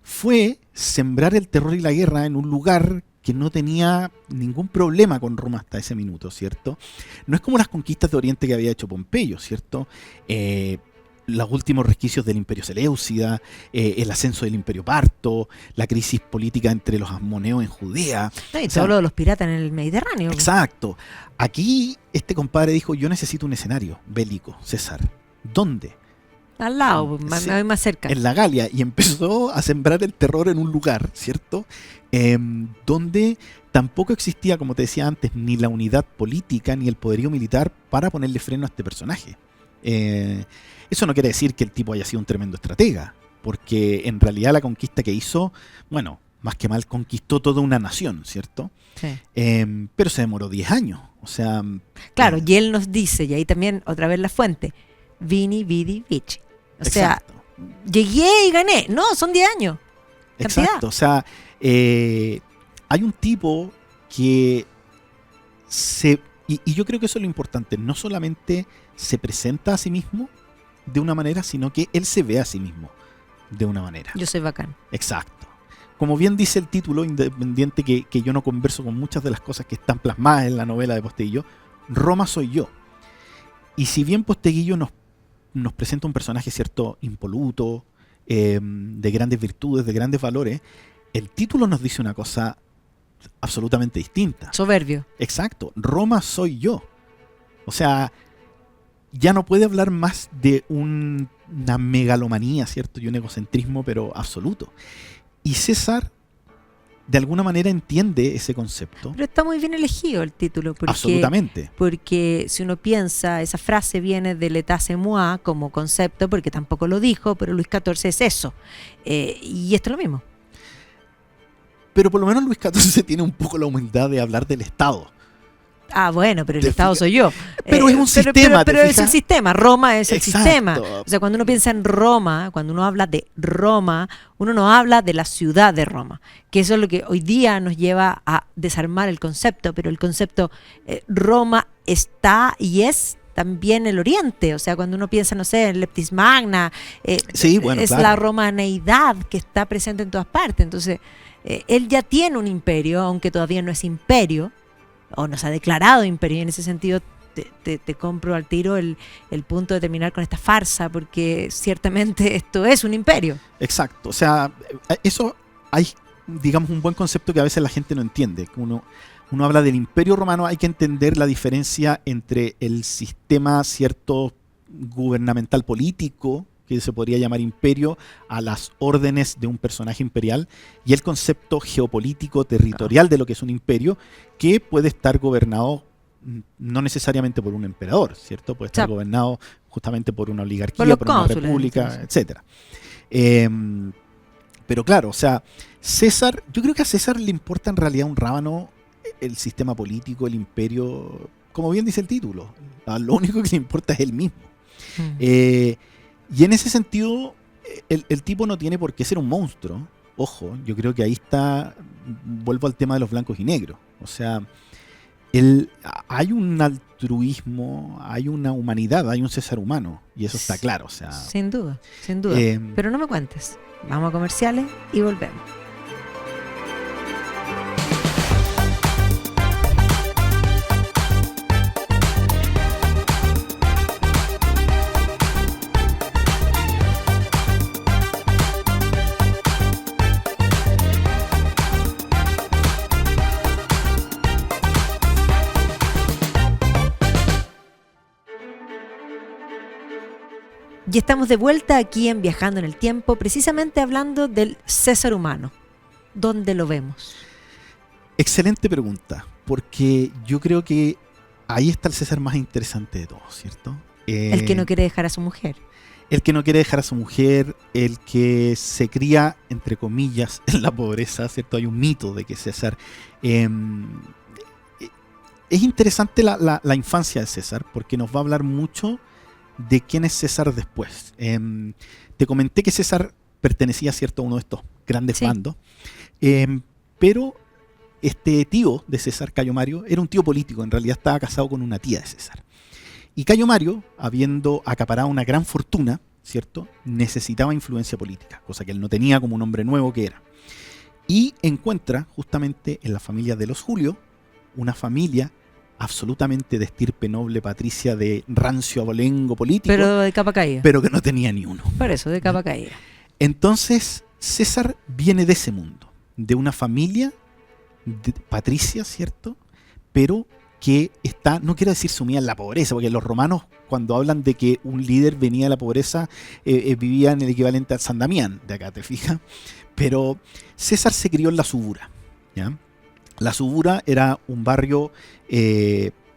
fue sembrar el terror y la guerra en un lugar que no tenía ningún problema con Roma hasta ese minuto, ¿cierto? No es como las conquistas de Oriente que había hecho Pompeyo, ¿cierto? Los últimos resquicios del Imperio Seleucida, el ascenso del Imperio Parto, la crisis política entre los asmoneos en Judea. Y todo lo de los piratas en el Mediterráneo. Exacto. Aquí este compadre dijo, yo necesito un escenario bélico, César. ¿Dónde? Al lado, más cerca. En la Galia, y empezó a sembrar el terror en un lugar, ¿cierto? Donde tampoco existía, como te decía antes, ni la unidad política ni el poderío militar para ponerle freno a este personaje. Eso no quiere decir que el tipo haya sido un tremendo estratega, porque en realidad la conquista que hizo, bueno, más que mal conquistó toda una nación, ¿cierto? Sí. Pero se demoró 10 años, o sea... Claro, y él nos dice, y ahí también otra vez la fuente, Vini, Vidi, Vici. O exacto. sea, llegué y gané. No, son 10 años. ¿Cantidad? Exacto, o sea, hay un tipo que y yo creo que eso es lo importante, no solamente se presenta a sí mismo de una manera, sino que él se ve a sí mismo de una manera. Yo soy bacán. Exacto. Como bien dice el título, independiente que yo no converso con muchas de las cosas que están plasmadas en la novela de Posteguillo, Roma soy yo. Y si bien Posteguillo nos presenta un personaje, cierto, impoluto, de grandes virtudes, de grandes valores, el título nos dice una cosa absolutamente distinta. Soberbio. Exacto, Roma soy yo. O sea, ya no puede hablar más de una megalomanía, ¿cierto? Y un egocentrismo, pero absoluto. Y César de alguna manera entiende ese concepto. Pero está muy bien elegido el título, Absolutamente. porque si uno piensa, esa frase viene del état c'est moi como concepto, porque tampoco lo dijo, pero Luis XIV es eso. Y esto es lo mismo. Pero por lo menos Luis XIV tiene un poco la humildad de hablar del Estado. Ah, bueno, pero el ¿Te Estado fijas? soy yo. Pero es un sistema, Pero ¿te es el fijas? sistema, Roma es el Exacto. sistema. O sea, cuando uno piensa en Roma, cuando uno habla de Roma, uno no habla de la ciudad de Roma, que eso es lo que hoy día nos lleva a desarmar el concepto, pero el concepto Roma está y es también el Oriente. O sea, cuando uno piensa, no sé, en Leptis Magna, Sí, bueno, es claro. la romaneidad que está presente en todas partes. Entonces, él ya tiene un imperio, aunque todavía no es imperio, o nos ha declarado imperio. En ese sentido te compro al tiro el punto de terminar con esta farsa, porque ciertamente esto es un imperio. Exacto. O sea, eso hay, digamos, un buen concepto que a veces la gente no entiende. Uno habla del Imperio Romano, hay que entender la diferencia entre el sistema cierto gubernamental político, que se podría llamar imperio, a las órdenes de un personaje imperial, y el concepto geopolítico territorial de lo que es un imperio, que puede estar gobernado no necesariamente por un emperador, ¿cierto? Puede estar gobernado justamente por una oligarquía, por una república, etcétera. Pero claro, o sea, César, yo creo que a César le importa en realidad un rábano el sistema político, el imperio, como bien dice el título. Lo único que le importa es él mismo. Y en ese sentido, el tipo no tiene por qué ser un monstruo. Ojo, yo creo que ahí está, vuelvo al tema de los blancos y negros. O sea, hay un altruismo, hay una humanidad, hay un César humano, y eso está claro. O sea, sin duda, sin duda. Pero no me cuentes. Vamos a comerciales y volvemos. Y estamos de vuelta aquí en Viajando en el Tiempo, precisamente hablando del César humano. ¿Dónde lo vemos? Excelente pregunta, porque yo creo que ahí está el César más interesante de todos, ¿cierto? El que no quiere dejar a su mujer. El que no quiere dejar a su mujer, el que se cría, entre comillas, en la pobreza, ¿cierto? Hay un mito de que César... es interesante la infancia de César, porque nos va a hablar mucho de quién es César después. Te comenté que César pertenecía, ¿cierto?, a uno de estos grandes bandos, pero este tío de César, Cayo Mario, era un tío político, en realidad estaba casado con una tía de César. Y Cayo Mario, habiendo acaparado una gran fortuna, ¿cierto?, necesitaba influencia política, cosa que él no tenía como un hombre nuevo que era. Y encuentra justamente en la familia de los Julio, una familia absolutamente de estirpe noble patricia, de rancio abolengo político, pero de capa caída, pero que no tenía ni uno. Por eso, de capa caída. Entonces César viene de ese mundo, de una familia patricia, ¿cierto?, pero que está, no quiero decir sumida en la pobreza, porque los romanos, cuando hablan de que un líder venía de la pobreza, vivía en el equivalente a San Damián, de acá, ¿te fijas? Pero César se crió en la Subura, ¿ya? La Subura era un barrio,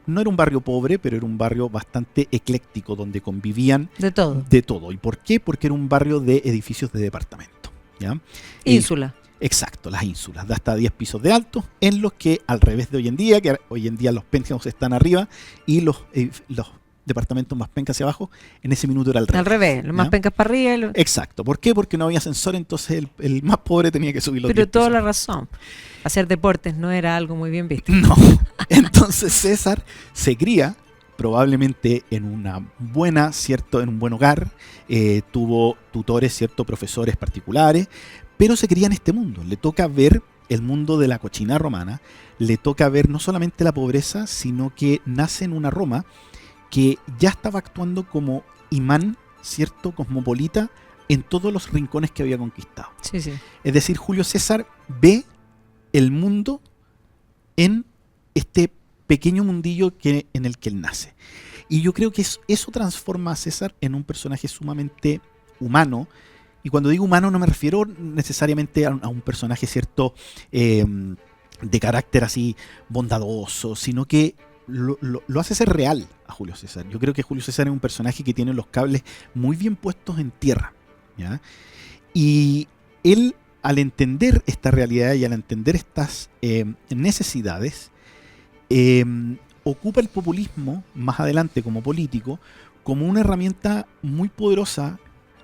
no era un barrio pobre, pero era un barrio bastante ecléctico, donde convivían de todo. De todo. ¿Y por qué? Porque era un barrio de edificios de departamento, ¿ya? Ínsula. Exacto, las ínsulas, de hasta 10 pisos de alto, en los que, al revés de hoy en día, que hoy en día los penthouse están arriba y los departamentos más pencas hacia abajo, en ese minuto era al revés. Al revés, los más pencas para arriba. Exacto. ¿Por qué? Porque no había ascensor, entonces el más pobre tenía que subir los 10 pisos. Pero toda la razón. Hacer deportes no era algo muy bien visto. No. Entonces César se cría probablemente en una buena, ¿cierto?, en un buen hogar, tuvo tutores, ¿cierto?, profesores particulares, pero se cría en este mundo. Le toca ver el mundo de la cochina romana, le toca ver no solamente la pobreza, sino que nace en una Roma que ya estaba actuando como imán, ¿cierto?, cosmopolita en todos los rincones que había conquistado. Sí, sí. Es decir, Julio César ve el mundo en este pequeño mundillo en el que él nace. Y yo creo que eso transforma a César en un personaje sumamente humano Y cuando digo humano no me refiero necesariamente a un personaje, ¿cierto?, de carácter así bondadoso, sino que lo hace ser real a Julio César. Yo creo que Julio César es un personaje que tiene los cables muy bien puestos en tierra, ¿ya? Y él, al entender esta realidad y al entender estas necesidades, ocupa el populismo más adelante como político como una herramienta muy poderosa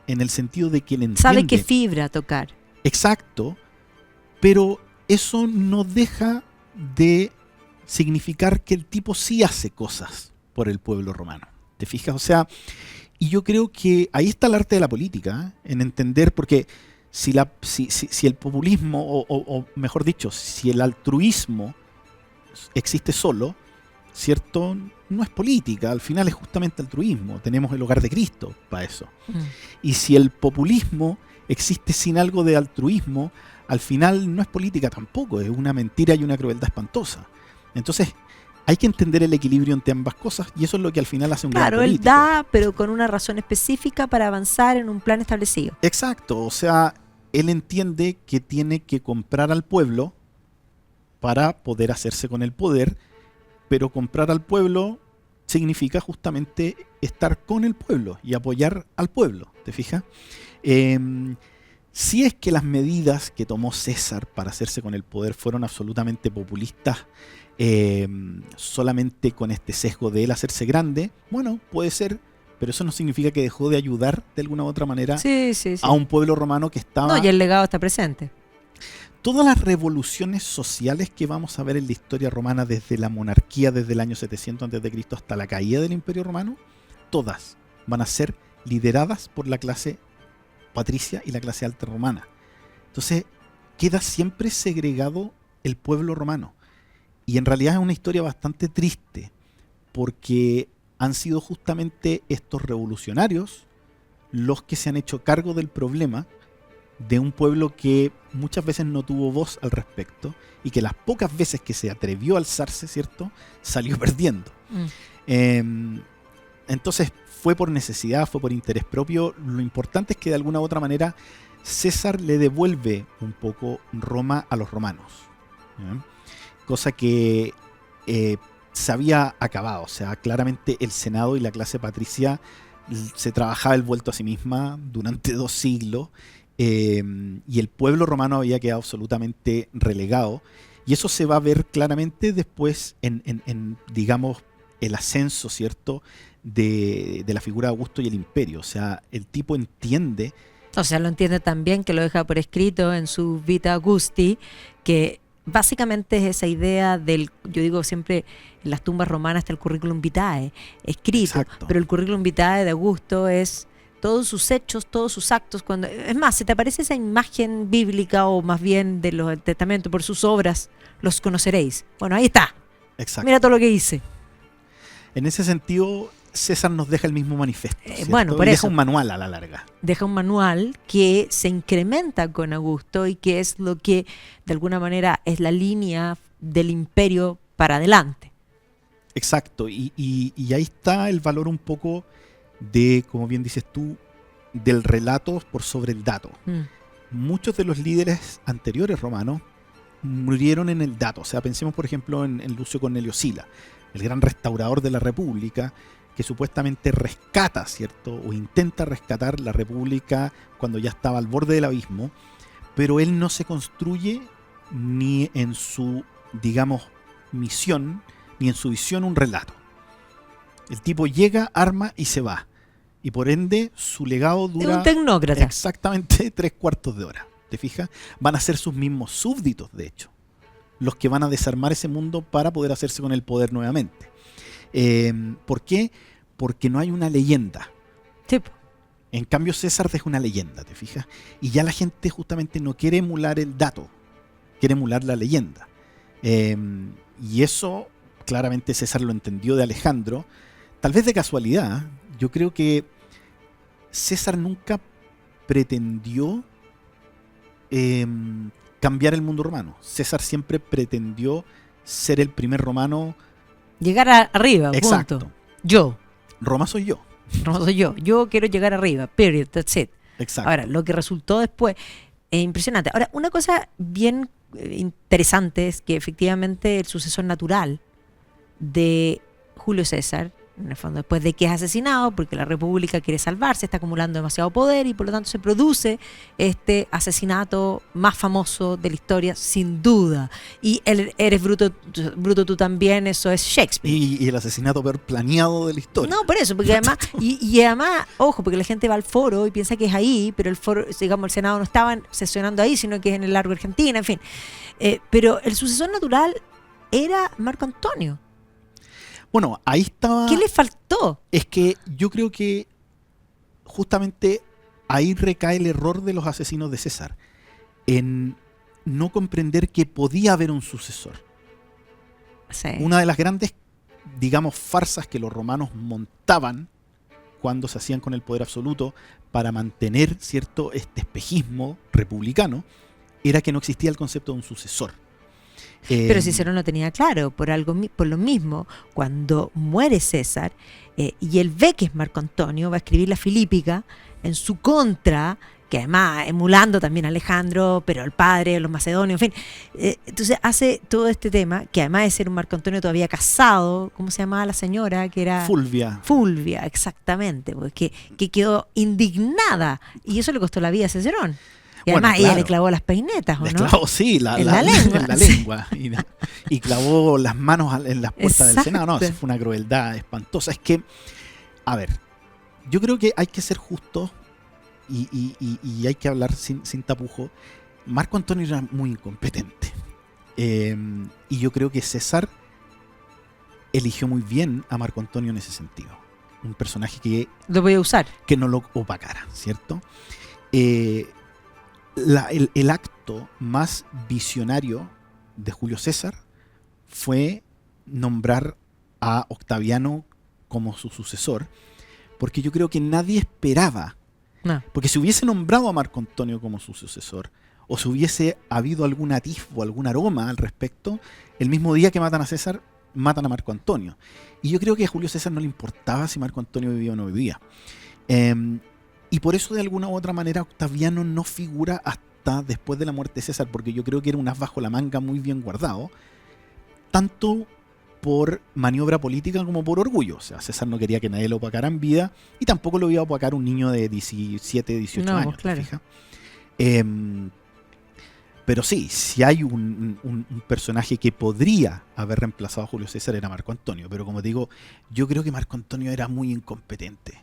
en el sentido de que él entiende. Sabe qué fibra tocar. Exacto, pero eso no deja de significar que el tipo sí hace cosas por el pueblo romano. ¿Te fijas? O sea, y yo creo que ahí está el arte de la política, en entender, porque si el populismo, o mejor dicho, si el altruismo existe solo, ¿cierto? No es política, al final es justamente altruismo. Tenemos el hogar de Cristo para eso. Y si el populismo existe sin algo de altruismo, al final no es política tampoco, es una mentira y una crueldad espantosa. Entonces, hay que entender el equilibrio entre ambas cosas y eso es lo que al final hace un gran político. Claro, él da, pero con una razón específica para avanzar en un plan establecido. Exacto, o sea, él entiende que tiene que comprar al pueblo para poder hacerse con el poder, pero comprar al pueblo significa justamente estar con el pueblo y apoyar al pueblo, ¿te fijas? Si es que las medidas que tomó César para hacerse con el poder fueron absolutamente populistas, solamente con este sesgo de él hacerse grande, bueno, puede ser, pero eso no significa que dejó de ayudar de alguna u otra manera a un pueblo romano que estaba... No, y el legado está presente. Todas las revoluciones sociales que vamos a ver en la historia romana, desde la monarquía, desde el año 700 a.C. hasta la caída del Imperio Romano, todas van a ser lideradas por la clase patricia y la clase alta romana. Entonces queda siempre segregado el pueblo romano. Y en realidad es una historia bastante triste, porque han sido justamente estos revolucionarios los que se han hecho cargo del problema de un pueblo que muchas veces no tuvo voz al respecto y que las pocas veces que se atrevió a alzarse, ¿cierto?, salió perdiendo. Entonces fue por necesidad, fue por interés propio. Lo importante es que de alguna u otra manera César le devuelve un poco Roma a los romanos, ¿ya? Cosa que se había acabado. O sea, claramente el Senado y la clase patricia se trabajaba el vuelto a sí misma durante 2 siglos, y el pueblo romano había quedado absolutamente relegado, y eso se va a ver claramente después en digamos, el ascenso, ¿cierto?, de la figura de Augusto y el imperio. O sea, el tipo entiende... O sea, lo entiende también, que lo deja por escrito en su Vita Augusti, que básicamente es esa idea del, yo digo siempre, en las tumbas romanas está el currículum vitae escrito. Exacto. Pero el currículum vitae de Augusto es todos sus hechos, todos sus actos. Cuando, es más, ¿se te aparece esa imagen bíblica, o más bien de los del Testamento? Por sus obras los conoceréis. Bueno, ahí está. Exacto. Mira todo lo que hice. En ese sentido, César nos deja el mismo manifiesto, bueno, por y eso deja un manual a la larga. Deja un manual que se incrementa con Augusto y que es lo que de alguna manera es la línea del imperio para adelante. Exacto, y ahí está el valor un poco de, como bien dices tú, del relato por sobre el dato. Muchos de los líderes anteriores romanos murieron en el dato. O sea, pensemos por ejemplo en Lucio Cornelio Sila, el gran restaurador de la República, que supuestamente rescata, ¿cierto?, o intenta rescatar la República cuando ya estaba al borde del abismo, pero él no se construye ni en su, digamos, misión, ni en su visión un relato. El tipo llega, arma y se va. Y por ende, su legado dura... Es un tecnócrata. Exactamente 3/4 de hora. ¿Te fijas? Van a ser sus mismos súbditos, de hecho, los que van a desarmar ese mundo para poder hacerse con el poder nuevamente. ¿Por qué? Porque no hay una leyenda. Sí. En cambio, César deja una leyenda, ¿te fijas? Y ya la gente justamente no quiere emular el dato, quiere emular la leyenda. Y eso, claramente César lo entendió de Alejandro, tal vez de casualidad. Yo creo que César nunca pretendió cambiar el mundo romano. César siempre pretendió ser el primer romano. Llegar arriba, exacto. Punto. Yo. Roma soy yo. Roma soy yo. Yo quiero llegar arriba. Period. That's it. Exacto. Ahora, lo que resultó después es impresionante. Ahora, una cosa bien interesante es que efectivamente el sucesor natural de Julio César, en el fondo, después de que es asesinado, porque la República quiere salvarse, está acumulando demasiado poder y por lo tanto se produce este asesinato más famoso de la historia, sin duda. Y eres bruto, bruto tú también, eso es Shakespeare. Y el asesinato peor planeado de la historia. No, por eso, porque además, y además, ojo, porque la gente va al foro y piensa que es ahí, pero el foro, digamos, el Senado no estaba sesionando ahí, sino que es en el Largo Argentina, en fin. Pero el sucesor natural era Marco Antonio. Bueno, ahí estaba... ¿Qué le faltó? Es que yo creo que justamente ahí recae el error de los asesinos de César, en no comprender que podía haber un sucesor. Sí. Una de las grandes, digamos, farsas que los romanos montaban cuando se hacían con el poder absoluto para mantener cierto este espejismo republicano era que no existía el concepto de un sucesor. Pero Cicerón lo tenía claro, por lo mismo, cuando muere César y él ve que es Marco Antonio, va a escribir la Filípica en su contra, que además emulando también a Alejandro, pero el padre, los macedonios, en fin. Entonces hace todo este tema, que además de ser un Marco Antonio todavía casado, ¿cómo se llamaba la señora? Que era Fulvia. Fulvia, exactamente, porque que quedó indignada y eso le costó la vida a Cicerón. Y Bueno, además claro. ella le clavó las peinetas, ¿o no? Le clavó, sí, En la lengua. en la lengua. Y clavó las manos en las puertas del Senado. No, eso Exacto. fue una crueldad espantosa. Es que, a ver, yo creo que hay que ser justos y hay que hablar sin tapujo. Marco Antonio era muy incompetente. Y yo creo que César eligió muy bien a Marco Antonio en ese sentido. Un personaje Lo voy a usar. que no lo opacara, ¿cierto? El acto más visionario de Julio César fue nombrar a Octaviano como su sucesor, porque yo creo que nadie esperaba, No. porque si hubiese nombrado a Marco Antonio como su sucesor, o si hubiese habido algún atisbo, algún aroma al respecto, el mismo día que matan a César, matan a Marco Antonio. Y yo creo que a Julio César no le importaba si Marco Antonio vivía o no vivía. Y por eso de alguna u otra manera Octaviano no figura hasta después de la muerte de César, porque yo creo que era un as bajo la manga muy bien guardado, tanto por maniobra política como por orgullo. O sea, César no quería que nadie lo opacara en vida y tampoco lo iba a opacar un niño de 17, 18 No, años. claro. ¿Te fijas? Pero sí, si hay un personaje que podría haber reemplazado a Julio César era Marco Antonio, pero como te digo, yo creo que Marco Antonio era muy incompetente.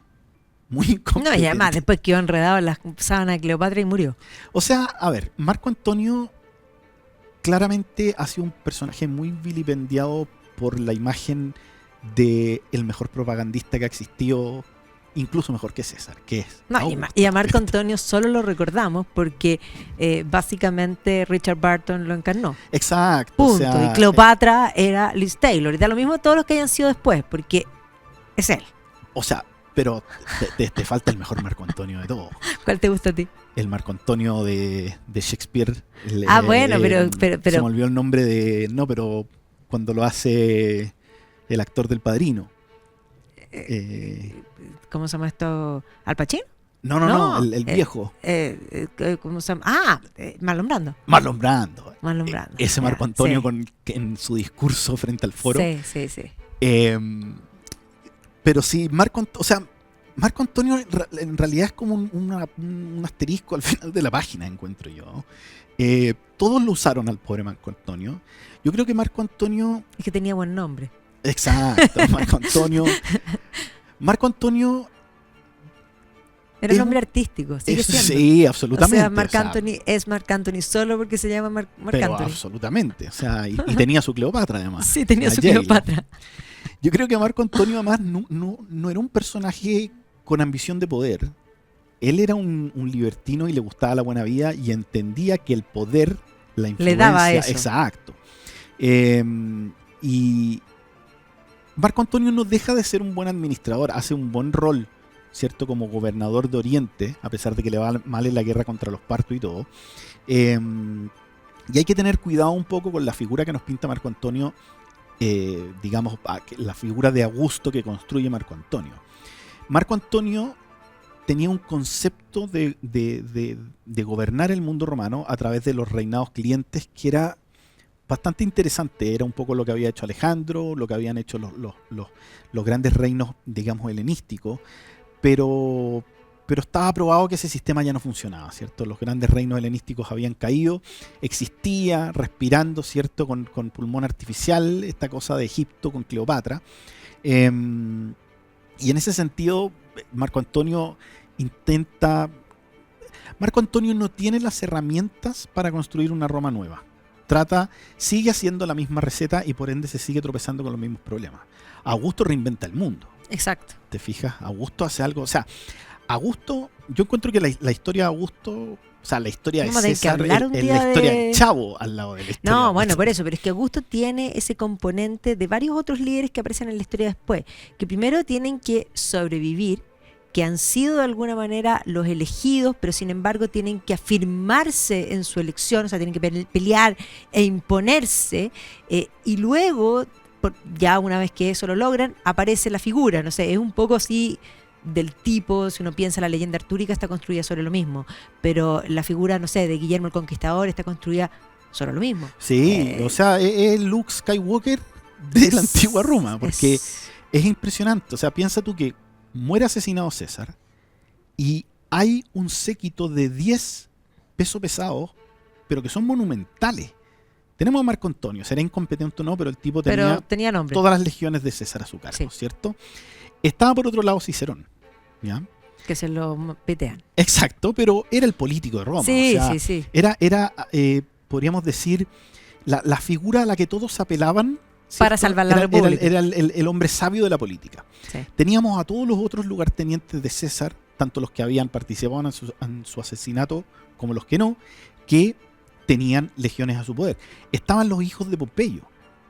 Muy incompetente. No, y además después quedó enredado en las sábanas de Cleopatra y murió. O sea, a ver, Marco Antonio claramente ha sido un personaje muy vilipendiado por la imagen de el mejor propagandista que ha existido, incluso mejor que César, que es No, Augusto. y a Marco Antonio solo lo recordamos porque básicamente Richard Barton lo encarnó. Exacto. Punto. O sea, y Cleopatra era Liz Taylor. Y da lo mismo a todos los que hayan sido después, porque es él. o sea, pero te falta el mejor Marco Antonio de todo. ¿Cuál te gusta a ti? El Marco Antonio de Shakespeare. Bueno, pero Se me olvidó el nombre de... No, pero cuando lo hace el actor del Padrino. ¿cómo se llama esto? ¿Al Pacino? No, el viejo. ¿Cómo se llama? Marlon Brando. Marlon Brando. Marlon Brando. Ese Ya, Marco Antonio sí. en su discurso frente al foro. Sí. Pero sí, Marco Antonio en realidad es como un asterisco al final de la página, encuentro yo. Todos lo usaron al pobre Marco Antonio. Yo creo que Marco Antonio... Es que tenía buen nombre. Exacto, Marco Antonio... Era un nombre artístico, sigue siendo. Sí, absolutamente. O sea, Marc Anthony es Marc Anthony solo porque se llama Marc pero Anthony. absolutamente. O sea, y tenía su Cleopatra además. Sí, tenía la su J-Lo. Cleopatra. Yo creo que Marco Antonio además no era un personaje con ambición de poder. Él era un libertino y le gustaba la buena vida y entendía que el poder, la influencia... Le daba eso. Exacto. Y Marco Antonio no deja de ser un buen administrador, hace un buen rol, ¿cierto? Como gobernador de Oriente, a pesar de que le va mal en la guerra contra los partos y todo. Y hay que tener cuidado un poco con la figura que nos pinta Marco Antonio, digamos, la figura de Augusto que construye Marco Antonio. Marco Antonio tenía un concepto de gobernar el mundo romano a través de los reinados clientes que era bastante interesante. Era un poco lo que había hecho Alejandro, lo que habían hecho los grandes reinos, digamos, helenísticos, pero estaba probado que ese sistema ya no funcionaba, ¿cierto? Los grandes reinos helenísticos habían caído, existía, respirando, ¿cierto? Con pulmón artificial, esta cosa de Egipto con Cleopatra. Y en ese sentido, Marco Antonio no tiene las herramientas para construir una Roma nueva. Sigue haciendo la misma receta y por ende se sigue tropezando con los mismos problemas. Augusto reinventa el mundo. Exacto. ¿Te fijas? Augusto hace algo, o sea, Augusto, yo encuentro que la historia de Augusto, o sea, la historia de César es la historia del Chavo al lado de la historia. No, bueno, por eso, pero es que Augusto tiene ese componente de varios otros líderes que aparecen en la historia después, que primero tienen que sobrevivir, que han sido de alguna manera los elegidos, pero sin embargo tienen que afirmarse en su elección, o sea, tienen que pelear e imponerse, y luego, ya una vez que eso lo logran, aparece la figura, no sé, es un poco así del tipo, si uno piensa la leyenda artúrica está construida sobre lo mismo, pero la figura, no sé, de Guillermo el Conquistador está construida sobre lo mismo. Sí, o sea, es Luke Skywalker de la antigua Roma, porque es impresionante, o sea, piensa tú que muere asesinado César y hay un séquito de 10 pesos pesados, pero que son monumentales. Tenemos a Marco Antonio, será incompetente o no, pero el tipo tenía nombre. Todas las legiones de César a su cargo, sí. ¿Cierto? Estaba por otro lado Cicerón, ¿ya? Que se lo petean. Exacto, pero era el político de Roma. Sí, o sea, sí. Era podríamos decir, la figura a la que todos apelaban, ¿cierto? Para salvar la república. Era el hombre sabio de la política. Sí. Teníamos a todos los otros lugartenientes de César, tanto los que habían participado en su asesinato como los que no, que tenían legiones a su poder. Estaban los hijos de Pompeyo,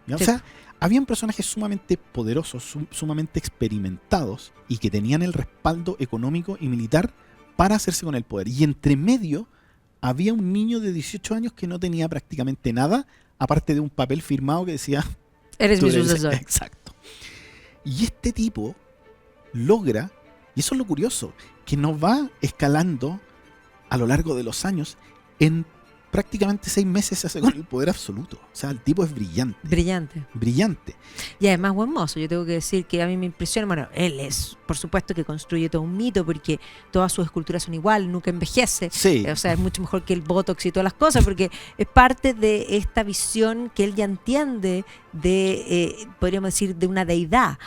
¿ya? Sí. O sea, habían personajes sumamente poderosos, sumamente experimentados y que tenían el respaldo económico y militar para hacerse con el poder. Y entre medio había un niño de 18 años que no tenía prácticamente nada, aparte de un papel firmado que decía... Eres mi sucesor. Exacto. Y este tipo logra, y eso es lo curioso, que nos va escalando a lo largo de los años. En prácticamente 6 meses se hace con el poder absoluto. O sea, el tipo es brillante. Brillante. Y además buen mozo. Yo tengo que decir que a mí me impresiona. Bueno, él es, por supuesto, que construye todo un mito porque todas sus esculturas son iguales, nunca envejece. Sí. O sea, es mucho mejor que el Botox y todas las cosas porque es parte de esta visión que él ya entiende de, podríamos decir, de una deidad.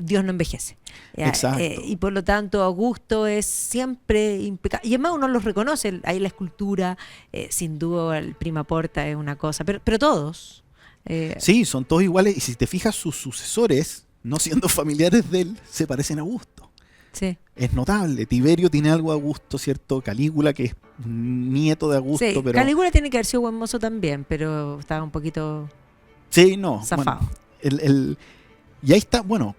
Dios no envejece. Exacto. Y por lo tanto Augusto es siempre impecable. Y además uno los reconoce, ahí la escultura, sin duda el Prima Porta es una cosa, pero todos. Sí, son todos iguales y si te fijas sus sucesores, no siendo familiares de él, se parecen a Augusto. Sí. Es notable. Tiberio tiene algo de Augusto, ¿cierto? Calígula, que es nieto de Augusto. Sí, pero Calígula tiene que haber sido buen mozo también, pero estaba un poquito zafado. Bueno, y ahí está, bueno,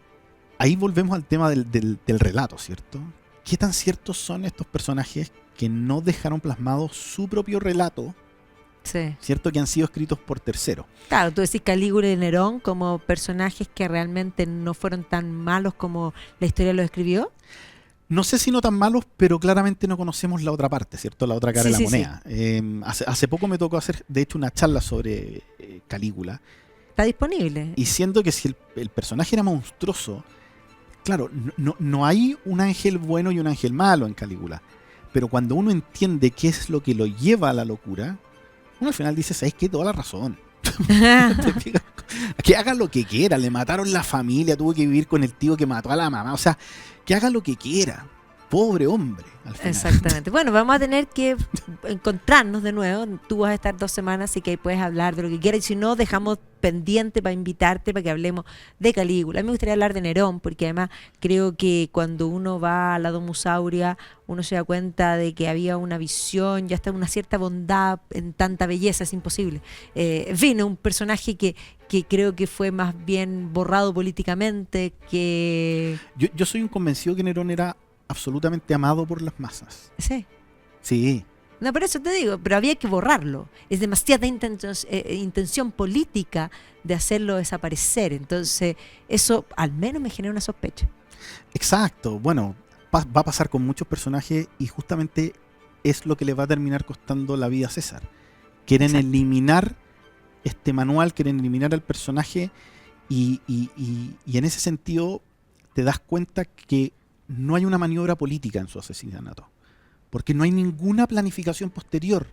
ahí volvemos al tema del relato, ¿cierto? ¿Qué tan ciertos son estos personajes que no dejaron plasmado su propio relato? Sí. ¿Cierto? Que han sido escritos por terceros. Claro, tú decís Calígula y Nerón como personajes que realmente no fueron tan malos como la historia los escribió. No sé si no tan malos, pero claramente no conocemos la otra parte, ¿cierto? La otra cara de la moneda. Sí. Hace poco me tocó hacer, de hecho, una charla sobre Calígula. Está disponible. Y siento que si el personaje era monstruoso, claro, no hay un ángel bueno y un ángel malo en Calígula. Pero cuando uno entiende qué es lo que lo lleva a la locura, uno al final dice, ¿sabes qué? Toda la razón. Que haga lo que quiera. Le mataron la familia, tuvo que vivir con el tío que mató a la mamá. O sea, que haga lo que quiera. Pobre hombre, al final. Exactamente. Bueno, vamos a tener que encontrarnos de nuevo. Tú vas a estar 2 semanas, así que ahí puedes hablar de lo que quieras. Y si no, dejamos pendiente para invitarte para que hablemos de Calígula. A mí me gustaría hablar de Nerón, porque además creo que cuando uno va a la Domusauria, uno se da cuenta de que había una visión, ya está una cierta bondad en tanta belleza, es imposible. En fin, un personaje que creo que fue más bien borrado políticamente que... Yo soy un convencido que Nerón era absolutamente amado por las masas. Sí. Sí. No, por eso te digo, pero había que borrarlo. Es demasiada intención política de hacerlo desaparecer. Entonces, eso al menos me genera una sospecha. Exacto. Bueno, va a pasar con muchos personajes y justamente es lo que le va a terminar costando la vida a César. Quieren Exacto. eliminar este manual, quieren eliminar al personaje y en ese sentido te das cuenta que no hay una maniobra política en su asesinato, porque no hay ninguna planificación posterior.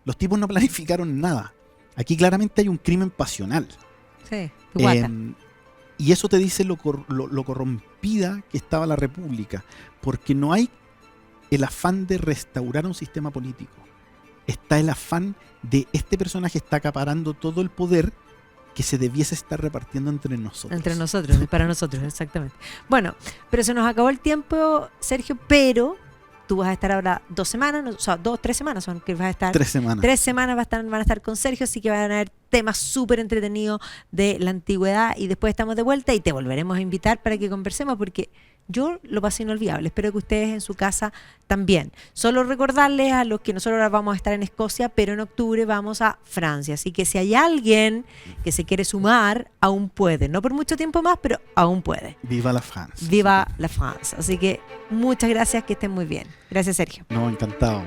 Los tipos no planificaron nada. Aquí claramente hay un crimen pasional. Sí, guata. Y eso te dice lo corrompida que estaba la República, porque no hay el afán de restaurar un sistema político. Está el afán de este personaje está acaparando todo el poder que se debiese estar repartiendo entre nosotros. Entre nosotros, para nosotros, exactamente. Bueno, pero se nos acabó el tiempo, Sergio, pero tú vas a estar ahora 2 semanas, o sea, 2, 3 semanas son que vas a estar. 3 semanas. 3 semanas van a estar con Sergio, así que van a haber temas súper entretenidos de la antigüedad y después estamos de vuelta y te volveremos a invitar para que conversemos porque yo lo pasé inolvidable. Espero que ustedes en su casa también. Solo recordarles a los que nosotros ahora vamos a estar en Escocia, pero en octubre vamos a Francia. Así que si hay alguien que se quiere sumar, aún puede. No por mucho tiempo más, pero aún puede. Viva la France. Viva la France. Así que muchas gracias, que estén muy bien. Gracias, Sergio. No, encantado.